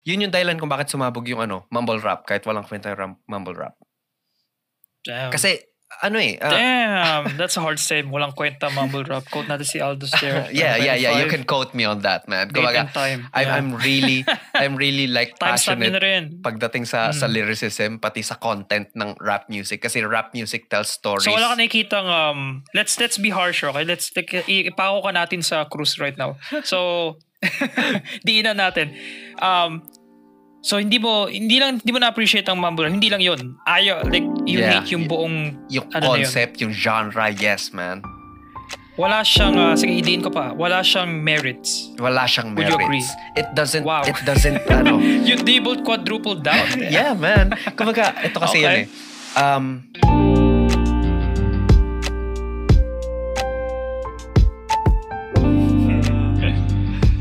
Yun yung dahilan kung bakit sumabog yung mumble rap kahit walang kwenta yung mumble rap. Damn. Kasi damn, that's a hard statement. Walang kwenta mumble rap. Quote natin si Aldous there. yeah. You can quote me on that, man. Date and time. I'm really like passionate pagdating sa lyricism pati sa content ng rap music kasi rap music tells stories. So wala ka nakikitang let's be harsh, okay? Let's ipako ka natin sa cruise right now. So diinan natin. So hindi mo na-appreciate ang mumble rap. Hindi lang yun. Like you hate yung buong yung concept, yung genre, yes man. Wala siyang sige hidiin ko pa. Wala siyang merits. Wala siyang merits. Would you agree? It doesn't You doubled, quadrupled down. Yeah man. Kumbaga ito kasi yun eh.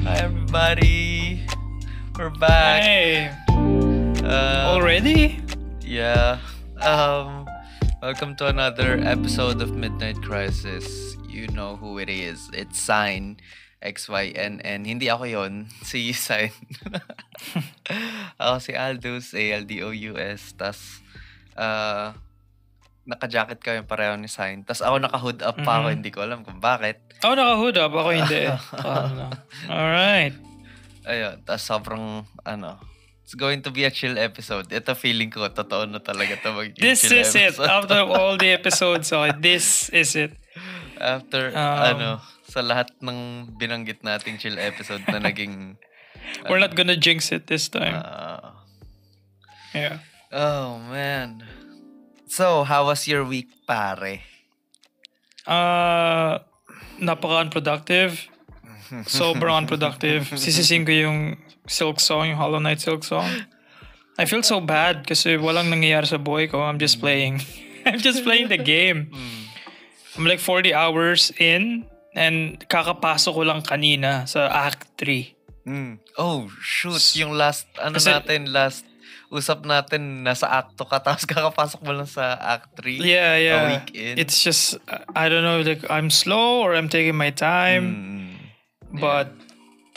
Hi everybody. We're back. Hey. Already? Yeah. Welcome to another episode of Midnight Crisis. You know who it is. It's Sign XYNN. Hindi ako yon. Si Sign. Ako si Aldous, ALDOUS. Tas naka-jacket kami pareho ni Sign. Tas ako naka-hood up pa ako. Hindi ko alam kung bakit. Ako naka-hood up. Ako hindi. Alright. Ayun, tas sobrang it's going to be a chill episode. Ito feeling ko, totoo na talaga ito magiging this chill is episode. It. After all the episodes, okay, this is it. After, sa lahat ng binanggit nating chill episode na naging... We're not gonna jinx it this time. Yeah. Oh, man. So, how was your week, pare? Napaka-unproductive. Sobrang unproductive. Sisising ko yung Silk Song, yung Hollow Knight Silk Song. I feel so bad kasi walang nangyayari sa buhay ko. I'm just playing. I'm just playing the game. I'm like 40 hours in and kakapasok ko lang kanina sa Act 3. Oh, shoot. Yung last usap natin, nasa Act 2 ka tapos kakapasok mo lang sa Act 3. Yeah. A week in. It's just, I don't know, like I'm slow or I'm taking my time. But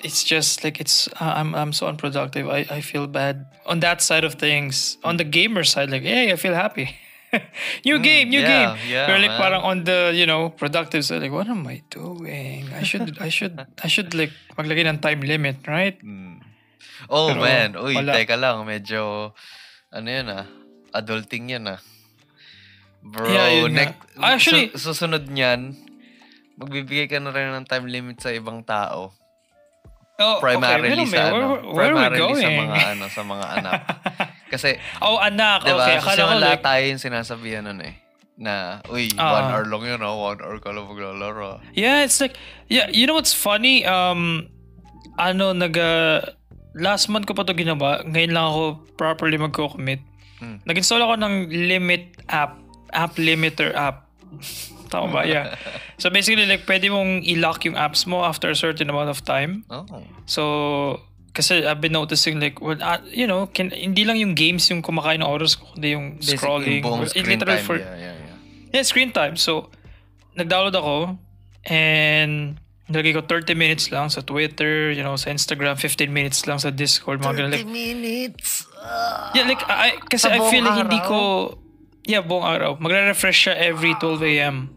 it's just like I'm so unproductive. I feel bad on that side of things. On the gamer side, like hey, I feel happy. new game. Yeah, Pero like parang on the productive side, like what am I doing? I should like maglagay ng time limit, right? Oh pero, man, uy, wala. Teka lang, medyo adulting yan Bro, yeah, actually susunod niyan, magbibigay ka na rin ng time limit sa ibang tao. Primarily sa where are we going? sa mga anak. Kasi anak. Diba? Okay, akala ko like tayo yung sinasabihan na 1 hour lang yun 1 hour ka lang maglalaro. Yeah, it's like you know what's funny? Last month ko pa to ginawa. Ngayon lang ako properly magko-commit. Nag-install ako ng limit app limiter app. Tama ba? Yeah. So basically like pwede mong i-lock yung apps mo after a certain amount of time. Oh. So kasi I've been noticing like hindi lang yung games yung kumakain ng oras ko, kundi yung scrolling. Yung screen time. Yeah, screen time. So nag-download ako and nilagay ko 30 minutes lang sa Twitter, sa Instagram, 15 minutes lang sa Discord. 30 minutes? Yeah, like kasi I feel like hindi ko buong araw. Magre-refresh siya every 12 a.m.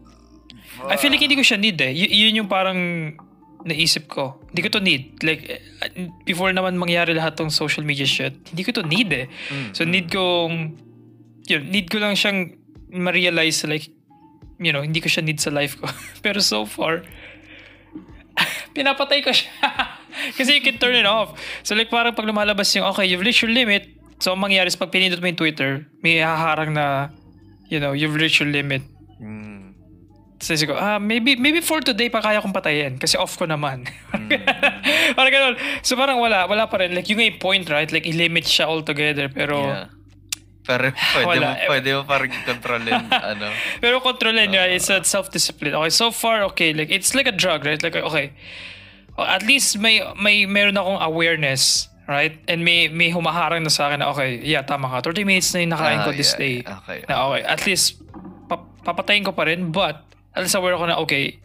I feel like hindi ko siya need yun yung parang naisip ko. Hindi ko to need. Like, before naman mangyari lahat tong social media shit, hindi ko to need So, need ko lang siyang ma-realize like, hindi ko siya need sa life ko. Pero so far, pinapatay ko siya. Kasi you can turn it off. So, like, parang pag lumalabas yung, okay, you've reached your limit. So, ang mangyari is pag pinindot mo yung Twitter, may haharang na, you've reached your limit. So, ko, maybe for today pa kaya kong patayin kasi off ko naman. Parang ganun. So, parang wala pa rin. Like, yung may point, right? Like, i-limit siya altogether. Pero, pero pwede mo parang kontrolin. Pero kontrolin, it's a self-discipline. Okay, so far, okay. Like, it's like a drug, right? Like, okay. At least meron akong awareness, right? And may humaharang na sa akin na, okay, tama ka. 30 minutes na yung nakain ko this day. Okay. Na, okay, at least, papatayin ko pa rin. But, at least aware ako na, okay,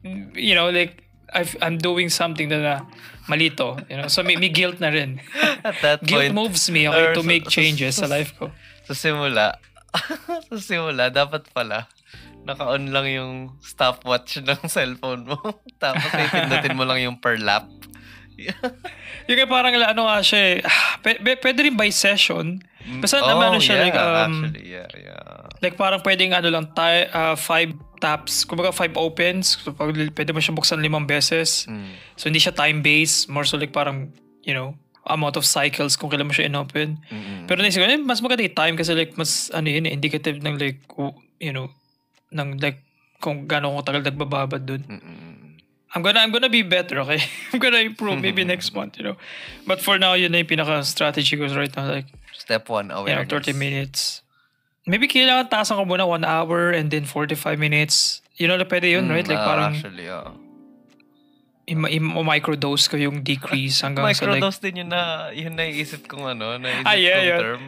like, I'm doing something na malito, So may guilt na rin. At that Guilt point, moves me to make changes sa life ko. Sa simula, dapat pala, naka-on lang yung stopwatch ng cellphone mo. Tapos pindutin mo lang yung per lap. Yung kaya parang nga siya pwede rin by session. Basta naman siya actually, like parang pwedeng lang 5 taps, kumbaga 5 opens. So pwede mo siya buksan 5 beses. So hindi siya time-based, more so like parang, amount of cycles kung kailan mo siya in-open. Pero naisip ko, mas maganda yung time kasi like mas indicative ng like, ng like kung gaano ko tagal nagbababad dun. I'm gonna be better, okay? I'm gonna improve maybe next month, But for now, yun na yung pinaka-strategy ko right now. Like, Step 1, awareness. 30 minutes. Maybe kailangan taasan ko muna 1 hour and then 45 minutes. Pwede yun, right? Like parang... Actually, microdose ko yung decrease hanggang sa like... Microdose din yun naisip kong naisip kong term.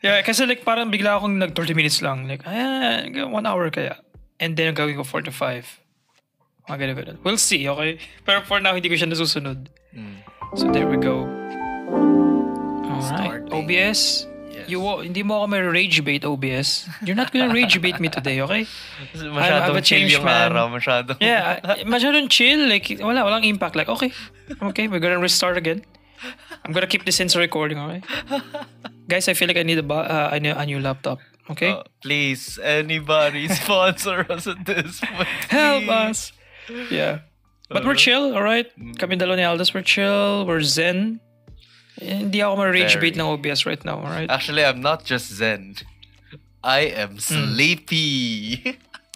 Yeah, kasi like parang bigla akong 30 minutes lang. Like, 1 hour kaya. And then gawin ko 45. We'll see, okay? Pero for now, hindi ko siya nasusunod. So there we go. Alright. OBS. Yes. Hindi mo ako may rage bait, OBS. You're not gonna rage bait me today, okay? Masyadong chill yung araw. Masyadong chill. Like, walang impact. Like, okay, we're gonna restart again. I'm gonna keep this into recording, okay? Guys, I feel like I need a new laptop. Okay? Please, anybody sponsor us at this point. Help us! Yeah. But we're chill, alright? Kami dalawa ni Aldous, we're chill, we're zen. Hindi ako ma-rage bait ng OBS right now, alright? Actually, I'm not just zen. I am sleepy.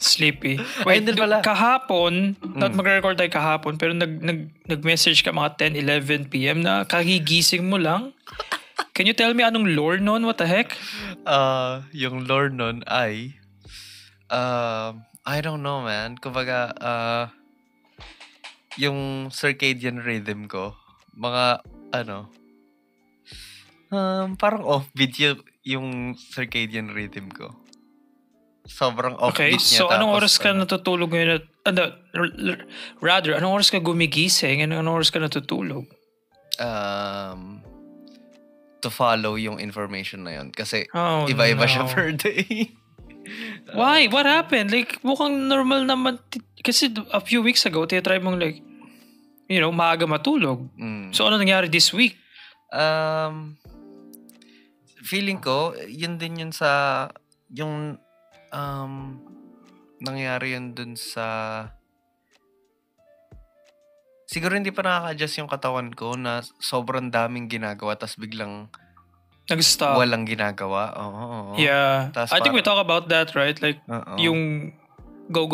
Sleepy. Wait, kahapon, not mag-record tayo kahapon, pero nag-message ka mga 10, 11 p.m. na kagigising mo lang. Can you tell me anong lore nun? What the heck? Yung lore nun ay, I don't know, man. Kumbaga, yung circadian rhythm ko, mga, parang offbeat yung circadian rhythm ko. Sobrang offbeat niya. So anong oras ka natutulog ngayon? Rather, anong oras ka gumigising and anong oras ka natutulog? To follow yung information na yun. Kasi iba-iba siya per day. Why? What happened? Like, mukhang normal naman. Kasi a few weeks ago, try mong like, maaga matulog. So, ano nangyari this week? Feeling ko, yun din yun sa, yung, nangyari yun dun sa, siguro hindi pa nakaka-adjust yung katawan ko na sobrang daming ginagawa tas biglang nag-stop. Walang ginagawa. Yeah. I think we talk about that, right? Like, yung go,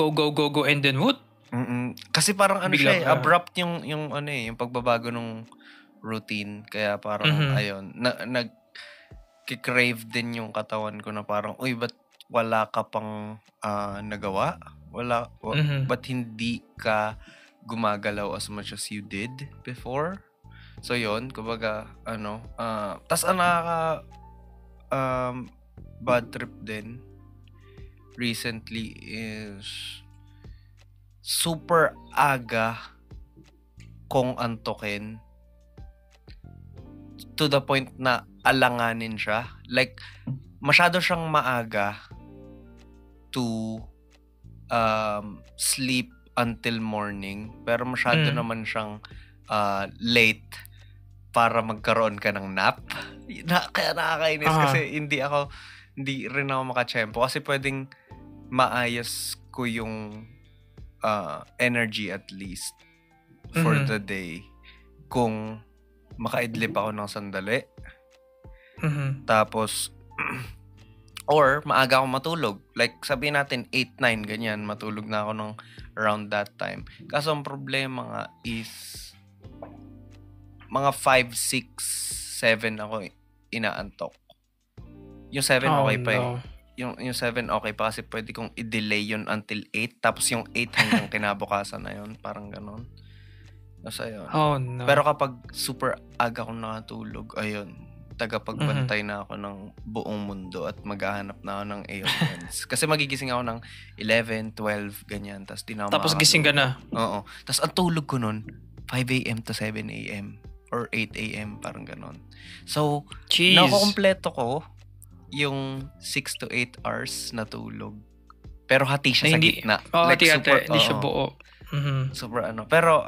and then what? Kasi parang siya, abrupt yung pagbabago ng routine. Kaya parang, ayun, nag-crave din yung katawan ko na parang, uy, ba't wala ka pang nagawa? Ba't hindi ka gumagalaw as much as you did before? So yun, kumbaga, tas nakaka bad trip din recently is super aga kong antokin to the point na alanganin siya. Like, masyado siyang maaga to sleep until morning, pero masyado naman siyang late para magkaroon ka ng nap. Kaya nakakainis kasi hindi rin ako makachempo kasi pwedeng maayos ko yung energy at least for the day kung makaidlip ako ng sandali. Tapos or maaga ako matulog. Like sabihin natin 8-9 ganyan, matulog na ako ng around that time. Kaso ang problema nga is mga 5, 6, 7 ako inaantok. Yung 7 okay pa eh. Yung 7 okay pa kasi pwede kong i-delay yun until 8. Tapos yung 8 hanggang kinabukasan na yun. Parang ganon. Nasa yun. Oh no. Pero kapag super aga akong nakatulog, ayun. tagapagbantay na ako ng buong mundo at maghahanap na ako ng ailments. Kasi magigising ako ng 11, 12, ganyan. Tapos gising ka na. Oo. Tapos ang tulog ko nun, 5 a.m. to 7 a.m. or 8 a.m. parang ganon. So, nakukompleto ko yung 6 to 8 hours na tulog. Pero hati siya sa gitna. Hati-hati. Hindi siya buo. Mm-hmm. Super Pero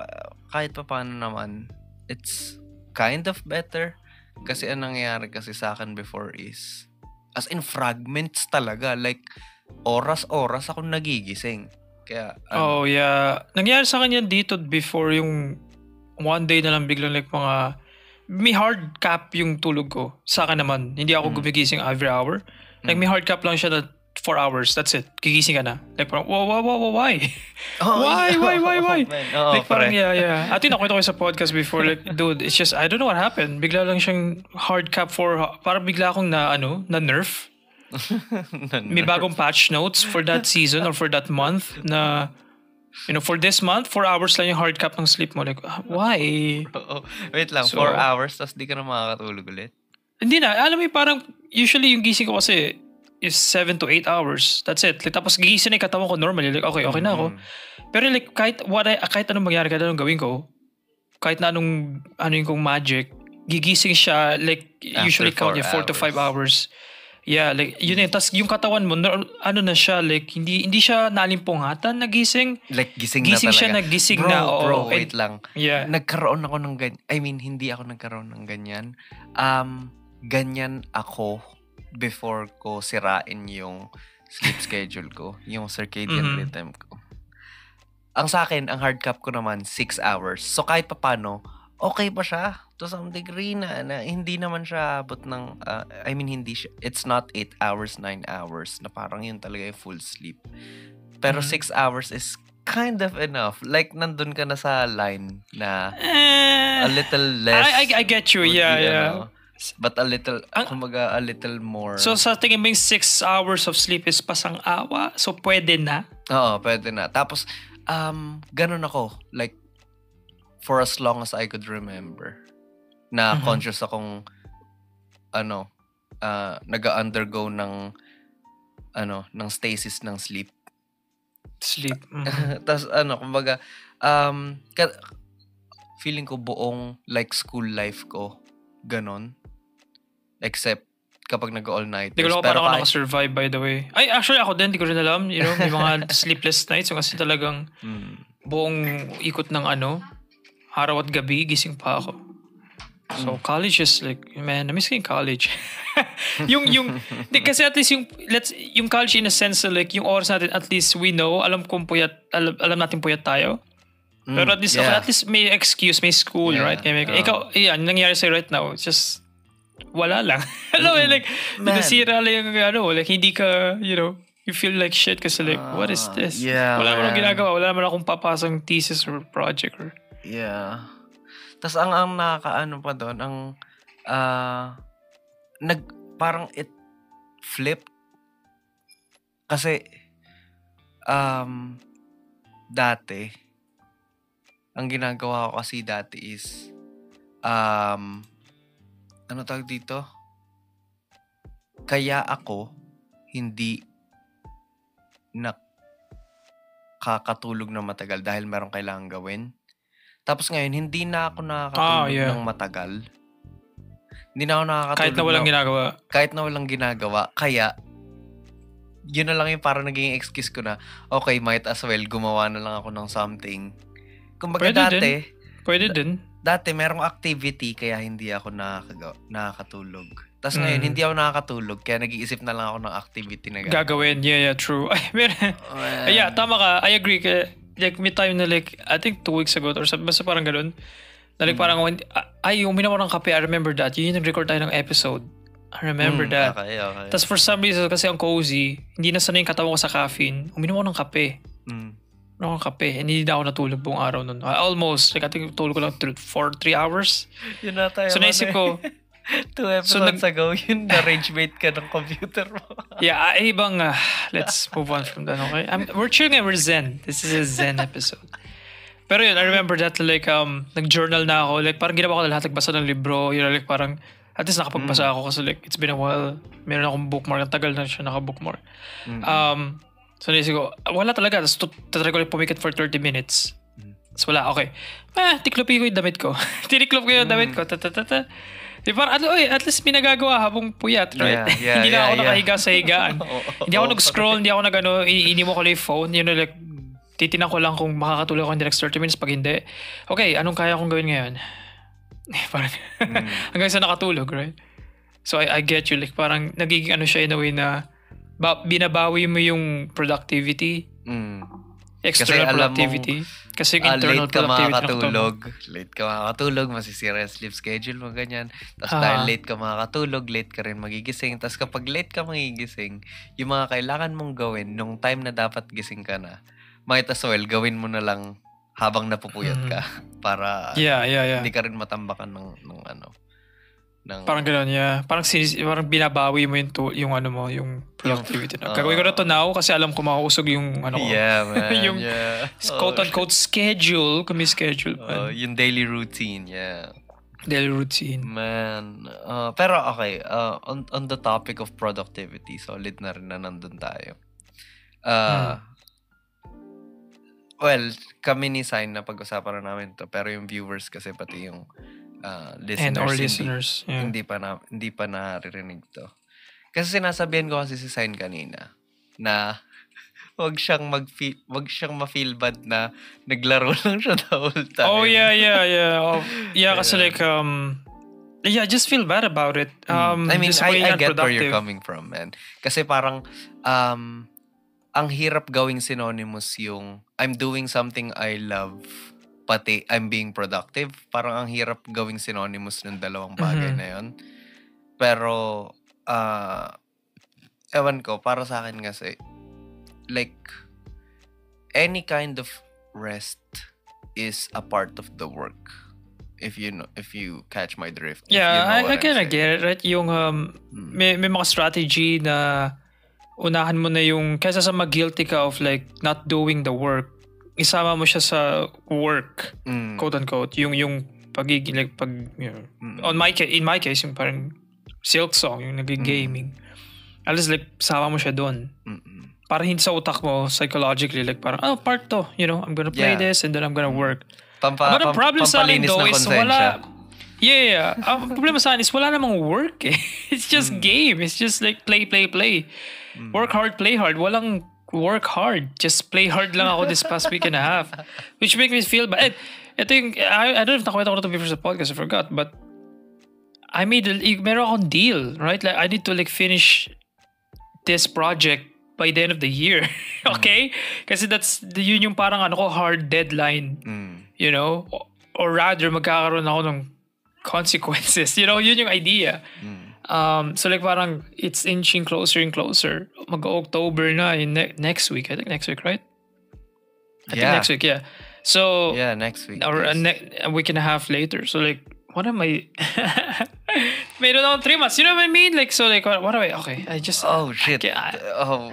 kahit pa paano naman, it's kind of better. Kasi anong nangyayari kasi sa akin before is, as in fragments talaga. Like, oras-oras ako nagigising. Kaya, Oh, yeah. Nangyari sa kanya dito before yung one day na lang biglang like mga, may hard cap yung tulog ko. Sa akin naman, hindi ako gumigising every hour. Like, may hard cap lang siya na 4 hours, that's it. Gigising ka na. Like parang, why? Why? Like parang, yeah. At yun, nakwento ko sa podcast before, like, dude, it's just, I don't know what happened. Bigla lang siyang hard cap parang bigla akong na nerf. May bagong patch notes for that season or for that month na, for this month, 4 hours lang yung hard cap ng sleep mo. Like, why? Wait lang, 4 hours, tapos di ka na makakatulog ulit? Hindi na. Alam mo, parang, usually yung gising ko kasi, is 7 to 8 hours. That's it. Like, tapos gigising na yung katawan ko normally. Like, okay na ako. Pero like, kahit anong mangyari, kahit anong gawin ko, kahit na anong kong magic, gigising siya, like, after usually count niya 4 to 5 hours. Yeah, like, yun tapos yung katawan mo, ano na siya, like, hindi siya nalimpungatan, nagising. Like, gising na talaga. Siya nagising na. Bro, wait lang. Yeah. Nagkaroon ako ng ganyan. I mean, hindi ako nagkaroon ng ganyan. Ganyan ako before ko sirain yung sleep schedule ko, yung circadian rhythm ko. Ang sa akin, ang hard cap ko naman 6 hours. So kahit paano, okay pa siya to some degree na hindi naman siya abot ng hindi siya, it's not 8 hours, 9 hours na parang yun talaga yung full sleep. Pero 6 hours is kind of enough. Like nandun ka na sa line na a little less. I get you. Yeah. But a little more. So sa tingin mo yung 6 hours of sleep is pasang-awa? So pwede na? Oo, pwede na. Tapos, ganun ako. Like, for as long as I could remember. Na conscious akong, nag-undergo ng stasis ng sleep. Tapos, kumbaga, feeling ko buong, like, school life ko, ganon. Except kapag nag-all-nighters. Hindi ko parang ako nakasurvive, by the way. Ay, actually ako din, hindi ko rin alam. May mga sleepless nights. So, kasi talagang buong ikot ng araw at gabi, gising pa ako. So, college is like, man, na-miss ko yung college. Kasi at least yung college in a sense, like, yung oras natin, at least we know, alam natin puyat tayo. Pero at least, at least may excuse, may school, right? Kaya ikaw, nangyari sa'yo right now, just, wala lang. Like, nasira lang yung like, hindi ka, you feel like shit kasi like, what is this? Yeah, wala naman akong ginagawa. Wala naman akong papasang thesis or project. Yeah. Tapos ang nakakaano pa doon, parang it flipped. Kasi, dati, ang ginagawa ko kasi dati is, ano tawag dito? Kaya ako hindi nakakatulog na matagal dahil meron kailangan gawin. Tapos ngayon, hindi na ako nakakatulog ng matagal. Hindi na ako nakakatulog. Kahit na walang ginagawa. Kahit na walang ginagawa. Kaya, yun na lang yung parang naging excuse ko na, okay, might as well, gumawa na lang ako ng something. Kumbaga Pwede din. Dati, merong activity kaya hindi ako nakakatulog. Tapos ngayon, hindi ako nakakatulog kaya nag-iisip na lang ako ng activity na gagawin. Yeah, true. Yeah, tama ka. I agree. Like, may time na like, I think 2 weeks ago or basta parang ganun. Na like, parang, uminom ako ng kape. I remember that. Yun yung nag-record tayo ng episode. I remember that. Okay. Tapos for some reason, kasi ang cozy, hindi na sanay yung katawan ko sa caffeine. Uminom ako ng kape. Ako ng kape. Hindi na ako natulog buong araw nun. Almost. Like, I think tulog ko lang for 3 hours. Yun na tayo. So, naisip ko. 2 episodes ago, yun na-rage mate ka ng computer mo. Yeah, ibang, let's move on from that, okay? We're chilling and we're zen. This is a zen episode. Pero yun, I remember that, like, nag-journal na ako. Like, parang ginawa ko na lahat, nagbasa ng libro. Like, parang, At least nakapagbasa ako kasi like, it's been a while. Meron akong bookmark. Ang tagal na siya naka-bookmark. So naisip ko, wala talaga. Tapos tatry ko lang pumikit for 30 minutes. Tapos wala, okay. Tiklopin ko yung damit ko. Tiniklop ko yung damit ko. Di parang, at least pinagagawa habang puyat, right? Hindi na ako nakahiga sa higaan. Hindi ako nag-scroll, hindi ako ini mo ko lang yung phone. You know, like, titinan ko lang kung makakatulog ako in the next 30 minutes. Pag hindi, okay, anong kaya kong gawin ngayon? Parang, hanggang sa nakatulog, right? So, I get you. Like, parang, nagiging siya in a way na, binabawi mo yung productivity. External productivity. Kasi yung internal productivity. Late ka makakatulog, masisira yung sleep schedule mo, ganyan. Tapos dahil late ka makakatulog, late ka rin magigising. Tapos kapag late ka magigising, yung mga kailangan mong gawin nung time na dapat gising ka na, might as well, gawin mo na lang habang napupuyat ka. Para hindi ka rin matambakan ng parang gano'n, Parang binabawi mo yung productivity. Gagawin ko na to now kasi alam ko makausog yung man. yung quote-unquote schedule, kung may schedule. Yung daily routine, Daily routine. Man. Pero okay, on the topic of productivity, solid na rin na nandun tayo. Well, kami ni Sign na pag-usapan na namin to, pero yung viewers kasi pati yung listeners, and our listeners, hindi pa naririnig to. Kasi sinasabihan ko kasi si Sign kanina na wag siyang ma-feel bad na naglaro lang siya the whole time. Oh, yeah. Kasi like, just feel bad about it. I mean, I get where you're coming from, man. Kasi parang, ang hirap gawing synonymous yung I'm doing something I love, pati I'm being productive. Parang ang hirap gawing synonymous ng dalawang bagay na yun. Pero, ewan ko, para sa akin kasi, like, any kind of rest is a part of the work. If you catch my drift. Yeah, I kinda get it, right? Yung, may mga strategy na unahan mo na yung, kaysa sa mag-guilty ka of like not doing the work, isama mo siya sa work, quote unquote, yung pagiging like in my case yung parang Silk Song, yung nag-gaming. At least like sama mo siya doon. Para hindi sa utak mo psychologically like parang part to, I'm gonna play this and then I'm gonna work. But the problem sa akin though is wala. Ang problema sa akin is wala namang work eh. It's just game. It's just like play. Work hard, play hard. Walang work hard. Just play hard lang ako this past week and a half. Which makes me feel bad. Ito yung, I don't know if nakwenta ko na ito before sa podcast, I forgot. But I meron akong deal, right? Like I need to like finish this project by the end of the year. Okay? Kasi yun yung parang hard deadline. Or rather, magkakaroon ako ng consequences. Yun yung idea. So like parang it's inching closer and closer. Mag-October na in next week. I think next week, right? I think next week, yeah. So next week. Or a week and a half later. So like, what am I? Mayroon akong 3 months. You know what I mean? Like, so like, what am I? Okay, I just... Oh, shit. I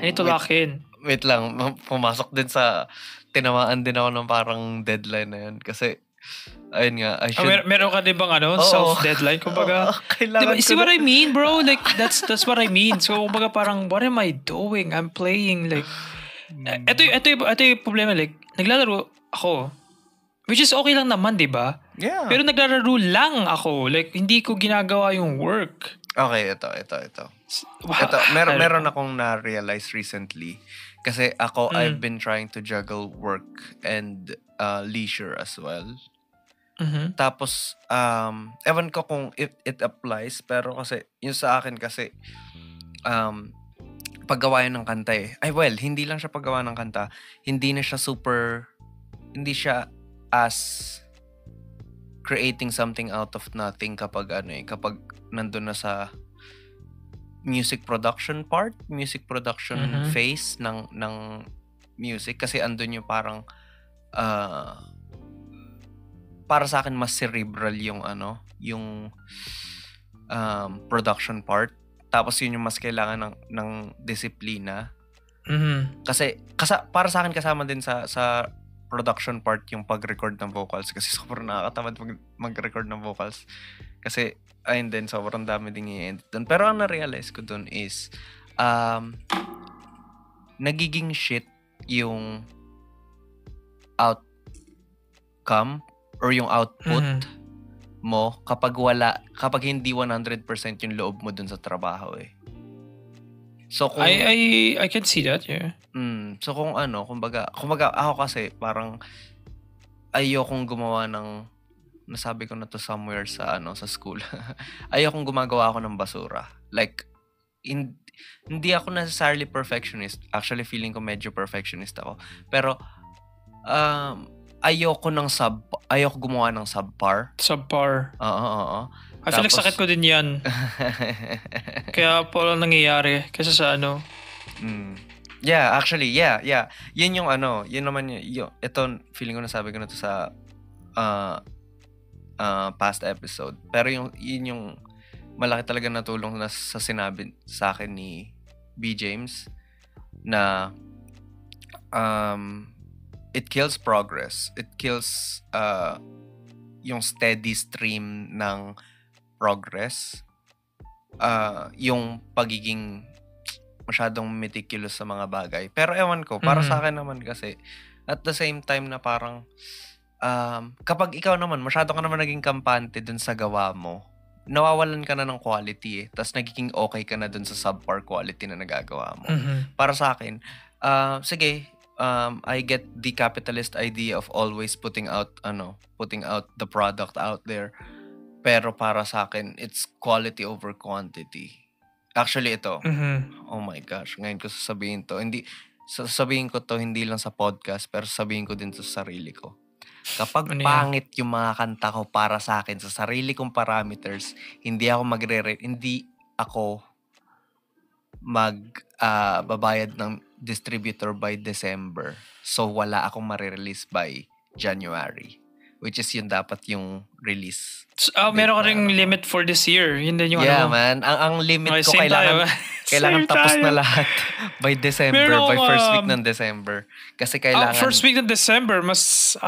need to lock in. Wait lang. Pumasok din sa... Tinamaan din ako ng parang deadline na yun. Kasi, ayun nga, I should... Meron ka din bang self-deadline? Kumbaga, kailangan diba, see what I mean, bro? Like, that's what I mean. So, kumbaga parang, what am I doing? I'm playing, like... Ito yung problema, like, naglalaro ako. Which is okay lang naman, di ba? Yeah. Pero naglalaro lang ako. Like, hindi ko ginagawa yung work. Okay, ito. Meron akong na-realize recently. Kasi ako, I've been trying to juggle work and leisure as well. Tapos, ewan ko kung it applies, pero kasi, yung sa akin kasi, paggawa ng kanta eh. Hindi lang siya paggawa ng kanta. Hindi siya as creating something out of nothing kapag kapag nandun na sa music production phase ng music, kasi andun yung parang para sa akin mas cerebral yung yung production part, tapos yun yung mas kailangan ng disiplina. Kasi para sa akin kasama din sa production part yung pag-record ng vocals kasi sobrang nakakatamad mag-record ng vocals. Kasi, ayun din, sobrang dami din i-edit doon. Pero ang na-realize ko doon is, nagiging shit yung outcome or yung output mo kapag hindi 100% yung loob mo dun sa trabaho eh. So kung I can see that, yeah. So kung kumbaga ako kasi parang ayokong gumawa ng nasabi ko na to somewhere sa school. Ayokong gumagawa ako ng basura. Like hindi ako necessarily perfectionist. Actually feeling ko medyo perfectionist ako. Pero ayoko gumawa ng subpar. Oo. I feel like sakit ko din yan. Kaya po lang nangyayari. Kasi sa Yeah, actually, yeah. Yun yung yun naman ito, feeling ko nasabi ko na to sa past episode. Pero yun yung malaki talaga natulong na sa sinabi sa akin ni B. James na it kills progress. It kills yung steady stream ng progress. Yung pagiging masyadong meticulous sa mga bagay. Pero ewan ko, para sa akin naman kasi at the same time na parang kapag ikaw naman, masyado ka naman naging kampante dun sa gawa mo, nawawalan ka na ng quality eh. Tapos nagiging okay ka na dun sa subpar quality na nagagawa mo. Para sa akin, sige, I get the capitalist idea of always putting out the product out there. Pero para sa akin, it's quality over quantity. Actually, ito. Oh my gosh, ngayon ko sasabihin to. Sasabihin ko to hindi lang sa podcast, pero sasabihin ko din sa sarili ko. Kapag pangit yung mga kanta ko para sa akin, sa sarili kong parameters, hindi ako babayad ng distributor by December. So, wala akong marirelease by January. Which is yun dapat yung release. Meron ka ring limit for this year. Yun din yung man. Ang limit ko kailangan tapos na lahat by December, by first week ng December. Kasi kailangan... first week ng December, mas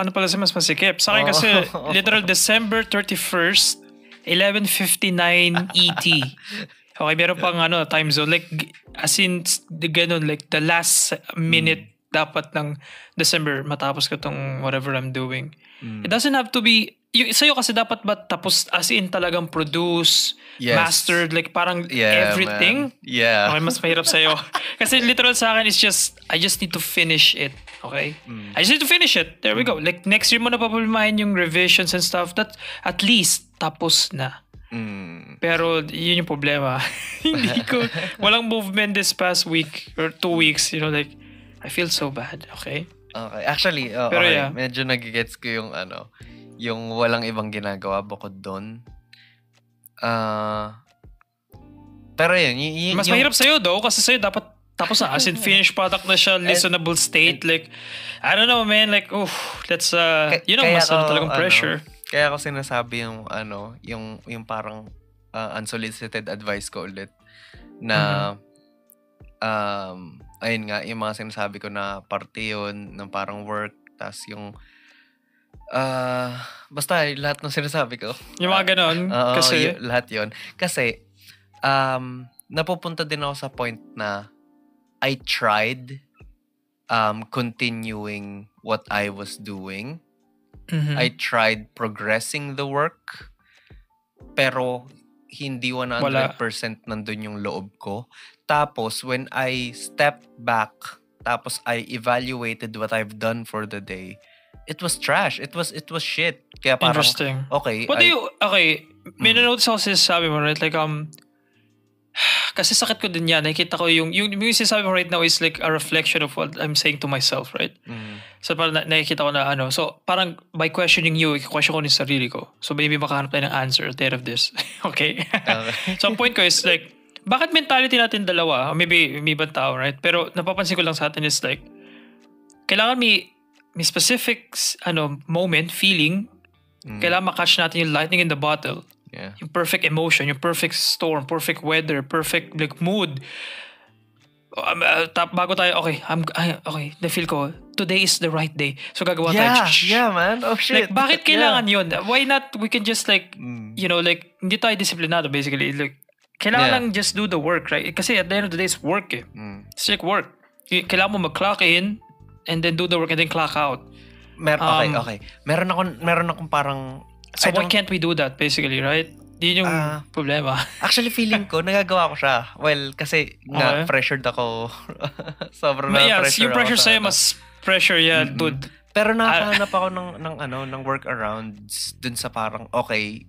masikip. Sa akin kasi, literal December 31st, 11:59 ET. Okay, meron pang time zone. Like, as in, ganun, like, the last minute dapat ng December matapos ko tong whatever I'm doing. It doesn't have to be sa'yo kasi dapat ba tapos as in talagang produce, mastered, like parang everything? Man. Yeah. Okay, mas mahirap sa'yo. Kasi literal sa akin is I just need to finish it. Okay? I just need to finish it. There we go. Like next year mo na papulmahin yung revisions and stuff. That at least tapos na. Pero yun yung problema. Walang movement this past week or 2 weeks. Like I feel so bad. Okay? Okay. Actually, pero okay. Medyo nagigets ko yung yung walang ibang ginagawa bukod doon. Pero yun mas mahirap sa'yo though kasi sa'yo dapat tapos na as in finished product na siya, listenable state. Like, I don't know man, like, let's mas talagang pressure. Kaya ako sinasabi yung yung parang unsolicited advice ko ulit na ayun nga, yung mga sinasabi ko na parte yun, ng parang work, tas yung basta lahat ng sinasabi ko. Yung mga ganon. Kasi lahat yun. Kasi napupunta din ako sa point na I tried continuing what I was doing. I tried progressing the work, pero hindi 100% nandun yung loob ko. Tapos, when I stepped back, tapos I evaluated what I've done for the day, it was trash. It was shit. Kaya parang, interesting. Okay. May nanonotice ako sinasabi mo, right? Like, kasi sakit ko din yan. Nakikita ko yung sinasabi mo right now is like a reflection of what I'm saying to myself, right? So, parang nakikita ko na So, parang by questioning you, i-question ko yung sarili ko. So, maybe makahanap tayo ng answer at the end of this. Okay? So, ang point ko is like, bakit mentality natin dalawa? Maybe may ibang tao, right? Pero napapansin ko lang sa atin is like, kailangan may specific moment, feeling, kailangan makatch natin yung lightning in the bottle. Yeah. Yung perfect emotion, yung perfect storm, perfect weather, perfect like mood. bago tayo, okay, okay, na-feel ko, today is the right day. So gagawa Yeah, tayo. yeah, man. Oh, shit. Like, bakit kailangan yun? Why not, we can just like, Mm. you know, like, hindi tayo disiplinado basically. Like, kailangan lang just do the work, right? Kasi at the end of the day, it's work eh. It's like work. Kailangan mo mag-clock in and then do the work and then clock out. Okay. Meron akong parang... So why can't we do that basically, right? Yun yung problema. Actually, feeling ko, nagagawa ko siya. Well, kasi nga, pressured ako. Sobrang na-pressure yung pressure sa'yo, mas pressure yan, dude. Pero nakahanap ako ng workarounds dun sa parang, okay,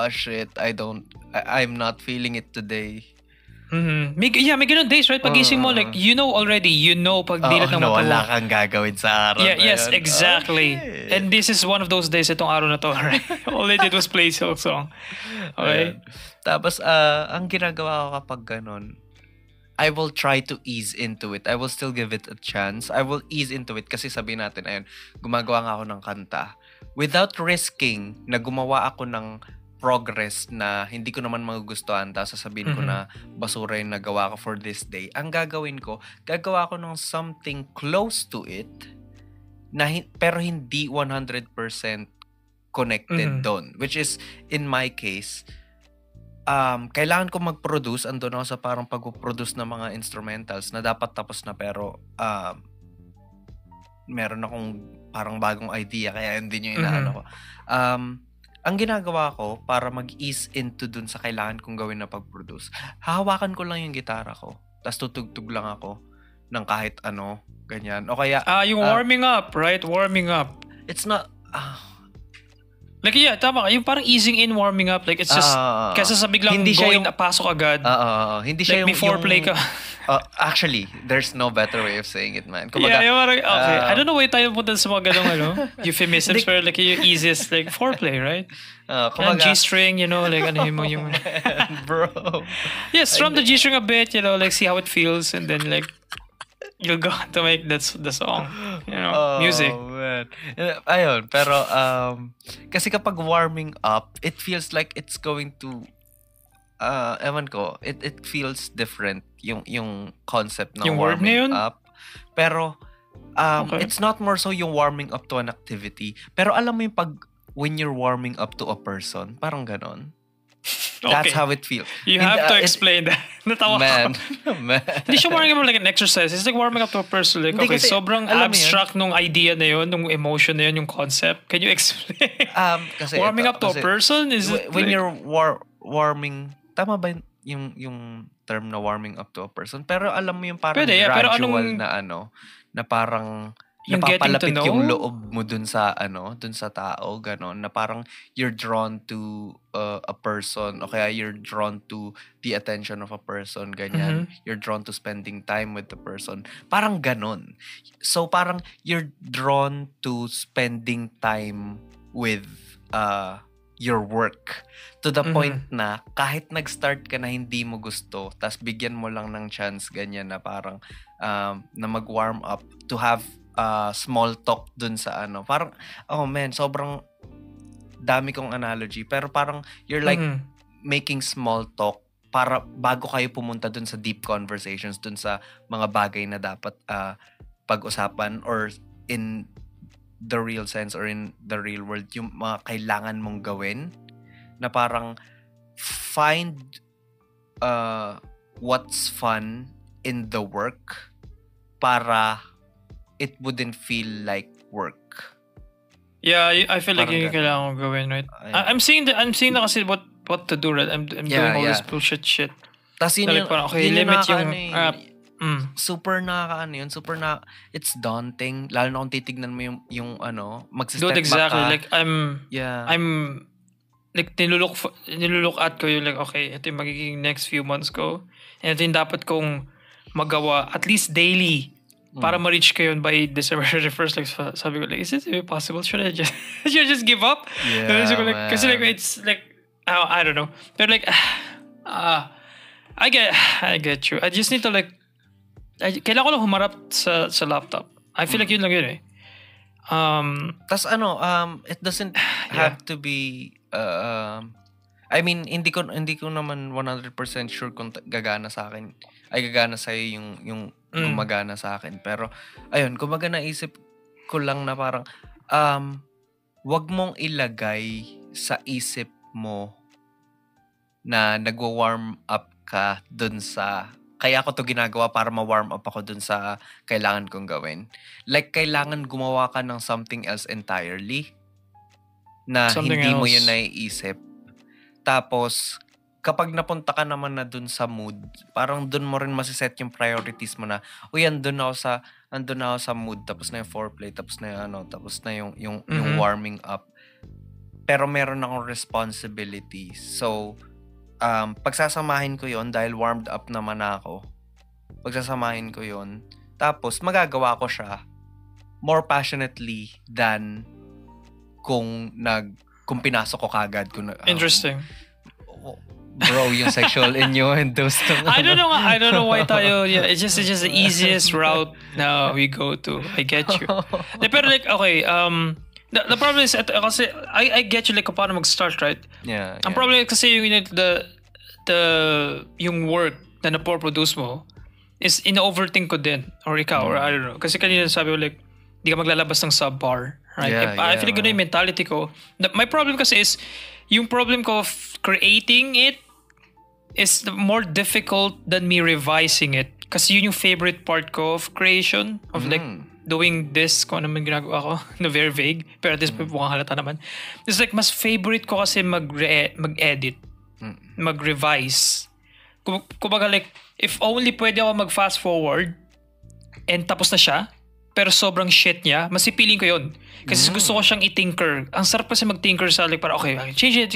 shit, I'm not feeling it today. May ganun days, right? Pagising mo, like, you know pag dilat ng mata mo. Wala kang gagawin sa araw na yes, yun. exactly. Okay. And this is one of those days, itong araw na to, right? All I did was play Silk Song. Okay? Tapos, ang ginagawa ko kapag ganun, I will try to ease into it. I will still give it a chance. I will ease into it kasi sabihin natin, ayun, gumagawa nga ako ng kanta. Without risking na gumawa ako ng progress na hindi ko naman magugustuhan, tapos sasabihin ko na basura yung nagawa ko for this day. Ang gagawin ko, gagawa ko ng something close to it, na pero hindi 100% connected doon. Which is, in my case, kailangan ko mag-produce, andun ako sa parang pag-produce ng mga instrumentals na dapat tapos na, pero meron akong parang bagong idea, kaya hindi nyo inaano ko. Ang ginagawa ko para mag-ease into dun sa kailangan kong gawin na pag-produce, hahawakan ko lang yung gitara ko, tapos tutugtog lang ako ng kahit ano, ganyan. O kaya... yung warming up, right? Warming up. It's not... like, yeah, tama ka. Yung parang easing in, warming up. Like, it's just... kasi sa biglang hindi going, pasok agad. Hindi siya like, before play ka. Actually, there's no better way of saying it, man. Kumbaga, yung parang, okay. I don't know why tayo punta sa mga ganong, euphemisms, pero like, yung easiest, like, foreplay, right? Kumbaga, G-string, like, ano yung... Bro. Yes, strum the G-string a bit, like, see how it feels, and then, like, you'll go to make the song, music. Oh, man. Ayun, pero, kasi kapag warming up, it feels like it's going to, ewan ko, it feels different, yung concept ng yung warming up. Pero, it's not more so yung warming up to an activity. Pero alam mo yung when you're warming up to a person, parang ganon. That's how it feels. You have to explain that. Natawa man. Hindi siya warming up like an exercise. It's like warming up to a person. Like, okay, kasi, sobrang abstract nung idea na yun, nung emotion na yun, yung concept. Can you explain? Kasi warming up to a person? Is it when like, you're warming, tama ba yung term na warming up to a person? Pero alam mo yung parang pwede, gradual na na parang yung napapalapit yung loob mo dun sa tao, ganon, na parang you're drawn to a person, o kaya you're drawn to the attention of a person, ganyan. You're drawn to spending time with the person. Parang ganon. So parang you're drawn to spending time with your work to the point na kahit nag-start ka na hindi mo gusto, tas bigyan mo lang ng chance, ganyan, na parang na mag-warm up, to have small talk dun sa parang, oh man, sobrang dami kong analogy, pero parang you're like making small talk para bago kayo pumunta dun sa deep conversations, dun sa mga bagay na dapat pag-usapan, or in the real sense or in the real world, yung mga kailangan mong gawin, na parang find what's fun in the work para it wouldn't feel like work. Yeah, I feel like yung kailangan kong gawin, right? I'm seeing na kasi what to do, right? I'm doing all this bullshit shit. Tas yun like, okay, limit yung super nakakaano yun, it's daunting, lalo na kung titignan mo yung mag-step back exactly. ka. Like I'm like nilulook at ko yung like, okay, ito yung magiging next few months ko, and ito yung dapat kong magawa at least daily para ma-reach ko yun by December 31st. Like, sabi ko, like, is it possible? Should I just give up? Yeah, like, kasi like, it's like, I don't know. But like, I get you. I just need to like, kailangan ko lang humarap sa laptop. I feel like yun lang yun eh. Tas it doesn't have to be I mean, hindi ko naman 100% sure kung gagana sa akin. Ay gagana sa yung gumagana sa akin. Pero ayun, kumbaga naisip ko lang na parang wag mong ilagay sa isip mo na nagwa-warm up ka dun sa kaya ako to ginagawa para ma-warm up ako dun sa kailangan kong gawin. Like, kailangan gumawa ka ng something else entirely na Something hindi mo else. yun naiisip. Tapos, kapag napunta ka naman na dun sa mood, parang dun mo rin masiset yung priorities mo na, uy, andun na ako sa mood, tapos na yung foreplay, tapos na yung tapos na yung warming up. Pero meron akong responsibility. So, pagsasamahin ko yon dahil warmed up naman ako. Pagsasamahin ko yon. Tapos, magagawa ko siya more passionately than kung pinasok ko kagad. Interesting. Bro, yung sexual innuendos. I don't know why tayo. Yeah, it's just the easiest route now we go to. I get you. Pero like, okay, the problem is, kasi I get you like paano mag-start, right? Yeah. Ang problem kasi yung work na na-produce mo is in-overthink ko din. Or ikaw, or I don't know. Kasi kanina sabi ko like, di ka maglalabas ng subpar. Right? I feel like ganun yung mentality ko. My problem kasi is, yung problem ko of creating it is more difficult than me revising it. Kasi yun yung favorite part ko of creation. Of like, doing this, kung ano man ginagawa ko, na very vague, pero at this point mukhang halata naman. It's like, mas favorite ko kasi mag-edit, mag-revise. Kumbaga like, if only pwede ako mag-fast forward, and tapos na siya, pero sobrang shit niya, mas ipiling ko yun. Kasi gusto ko siyang i-tinker. Ang sarap kasi mag-tinker sa like, para okay, change it.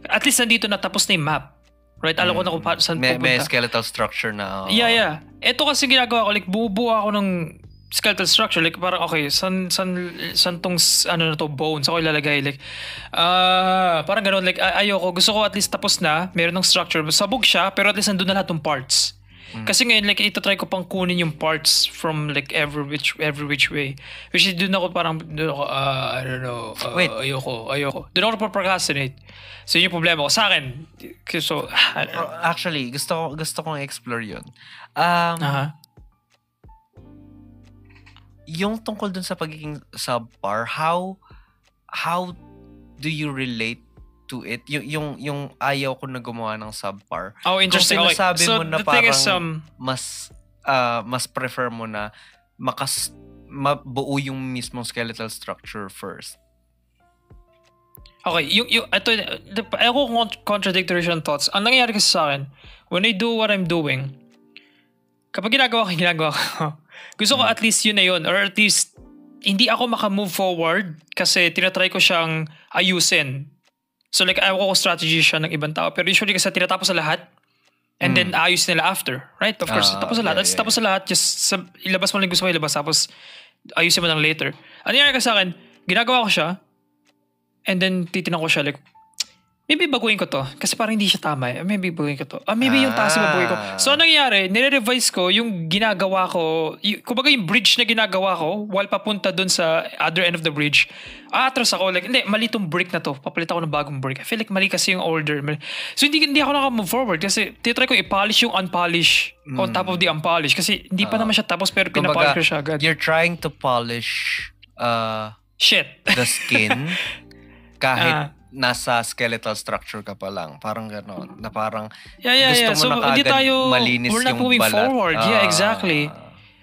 At least nandito na, tapos na yung map. Right? Alam ko na kung saan pupunta. May skeletal structure na. Yeah. Ito kasi ginagawa ko, like, bubuo ako ng skeletal structure. Like, parang, okay, san tong, ano na to, bones ako ilalagay. Like, parang gano'n. Like, ayoko. Gusto ko at least tapos na, meron ng structure. Sabog siya, pero at least nandun na lahat ng parts. Kasi ngayon, like, ito try ko pang kunin yung parts from, like, every which way. Which is, dun ako parang, I don't know, Wait. ayoko. Dun ako procrastinate. So, yun yung problema ko. Sa akin, so, actually, gusto kong explore yun. Yung tungkol dun sa pagiging subpar, how do you relate to it? Yung ayaw ko na gumawa ng subpar. Oh, interesting. Kung sinasabi so, mo na the thing parang is, mas prefer mo na mabuo yung mismong skeletal structure first. okay, ako contradictory siyang thoughts. Ang nangyayari kasi sa akin, when I do what I'm doing, kapag ginagawa ko, gusto ko at least yun na yun. Or at least, hindi ako maka-move forward kasi tinatry ko siyang ayusin. So like, ayaw ko strategy siya ng ibang tao. Pero usually kasi tinatapos sa lahat and then ayos nila after. Right? Of course, tapos sa lahat. Yeah. Tapos sa lahat, just ilabas mo lang gusto mo ilabas tapos ayusin mo lang later. Ano nangyayari kasi sa akin, ginagawa ko siya and then titignan ko siya like, maybe baguhin ko to. Kasi parang hindi siya tama eh. Maybe baguhin ko to. Maybe yung taas baguhin ko. So, anong nangyari? Nire-revise ko yung ginagawa ko. Kumbaga yung bridge na ginagawa ko while papunta dun sa other end of the bridge. Atras ako. Like, hindi, mali tong brick na to. Papalit ako ng bagong brick. I feel like mali kasi yung order. So, hindi ako naka-move forward. Kasi tinatry ko i-polish yung unpolish on top of the unpolish. Kasi hindi pa naman siya tapos pero pinapolish ko siya agad. You're trying to polish shit. the skin kahit nasa skeletal structure ka pa lang. Parang gano'n. Na parang gusto mo so, na kagad malinis we're not yung moving balat. forward. Yeah, exactly.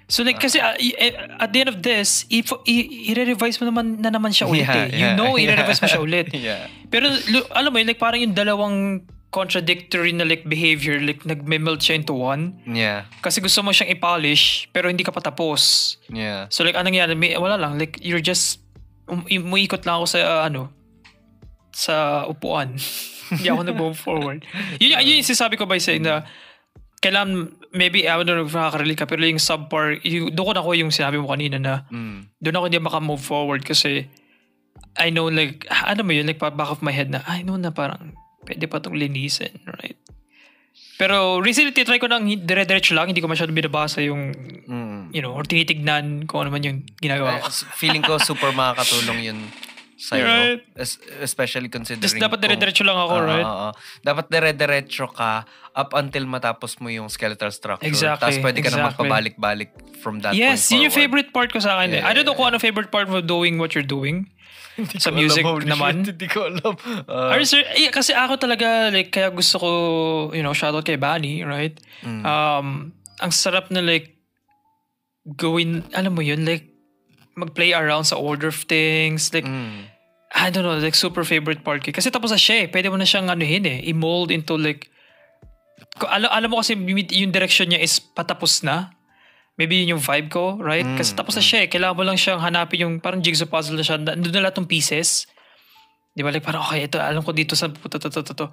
So like, kasi at the end of this, i-revise mo naman siya ulit eh. You know, i-revise mo siya ulit. Yeah. Pero alam mo yun, like parang yung dalawang contradictory na like behavior, like nagme-melt siya into one. Yeah. Kasi gusto mo siyang i-polish, pero hindi ka pa tapos. Yeah. So like, anong yan? Wala lang. Like, you're just, umuikot lang ako sa upuan. Hindi ako nag-move forward. Yun yung sinasabi ko by saying na kailangan, maybe, I don't know if nakaka-relate ka, pero yung subpar, doon ko na ko yung sinabi mo kanina na doon ako hindi maka-move forward kasi I know like, ano mo yun, like back of my head na, I know na parang pwede pa itong linisin, right? Pero recently, try ko nang dire-diretso lang, hindi ko masyadong binabasa yung, you know, or tinitignan kung ano man yung ginagawa ko. Feeling ko super makakatulong yun sa'yo. Right. Especially considering... Just dapat dire-diretso lang ako, right? Dapat dire-diretso ka up until matapos mo yung skeletal structure. Exactly. Tapos pwede ka na magpabalik-balik from that point forward. Yes, yun yung favorite part ko sa akin. I don't know kung ano favorite part mo doing what you're doing. Sa music naman. Hindi ko alam. Kasi ako talaga, like, kaya gusto ko, shoutout kay Bani, right? Ang sarap na, like, gawin, alam mo yun, like, mag-play around sa order of things. Like, I don't know, like, super favorite part ko. Kasi tapos na siya eh. Pwede mo na siyang i-mold into, like, alam mo kasi yung direction niya is patapos na. Maybe yun yung vibe ko, right? Kasi tapos na siya eh. Kailangan mo lang siyang hanapin yung parang jigsaw puzzle na siya. Doon na lahat ng pieces. Di ba? Like, parang, okay, ito, alam ko dito sa to.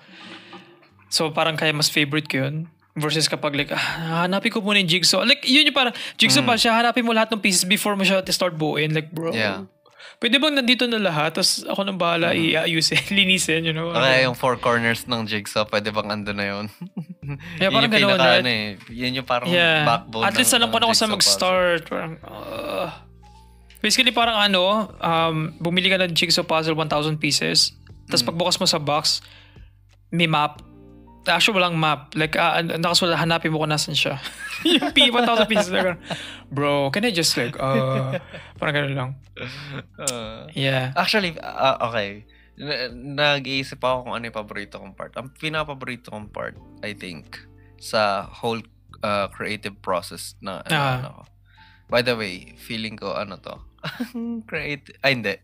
So, parang kaya mas favorite ko yun. Versus kapag like, hanapin ko muna yung jigsaw. Like, yun yung parang, jigsaw pa siya, hanapin mo lahat ng pieces before mo siya start buuin. Like, bro, pwede bang nandito na lahat? Tapos ako nang bahala i-ayusin, linisin, Okay, yung four corners ng jigsaw, pwede bang ando na yun? Yeah, parang gano'n, right? Yun yung parang backbone. At least alam ko na ako saan mag-start. Parang, basically parang bumili ka ng jigsaw puzzle 1,000 pieces. Tapos pagbukas mo sa box, may map. Actually, walang map. Like, nakasulat, hanapin mo kung nasan siya. Yung 1,000 pieces. Like, bro, can I just like, parang gano'n lang. Yeah. Actually, okay. Nag-iisip ako kung ano yung paborito kong part. Ang pinaka-paborito kong part, I think, sa whole creative process na ako. By the way, feeling ko, hindi.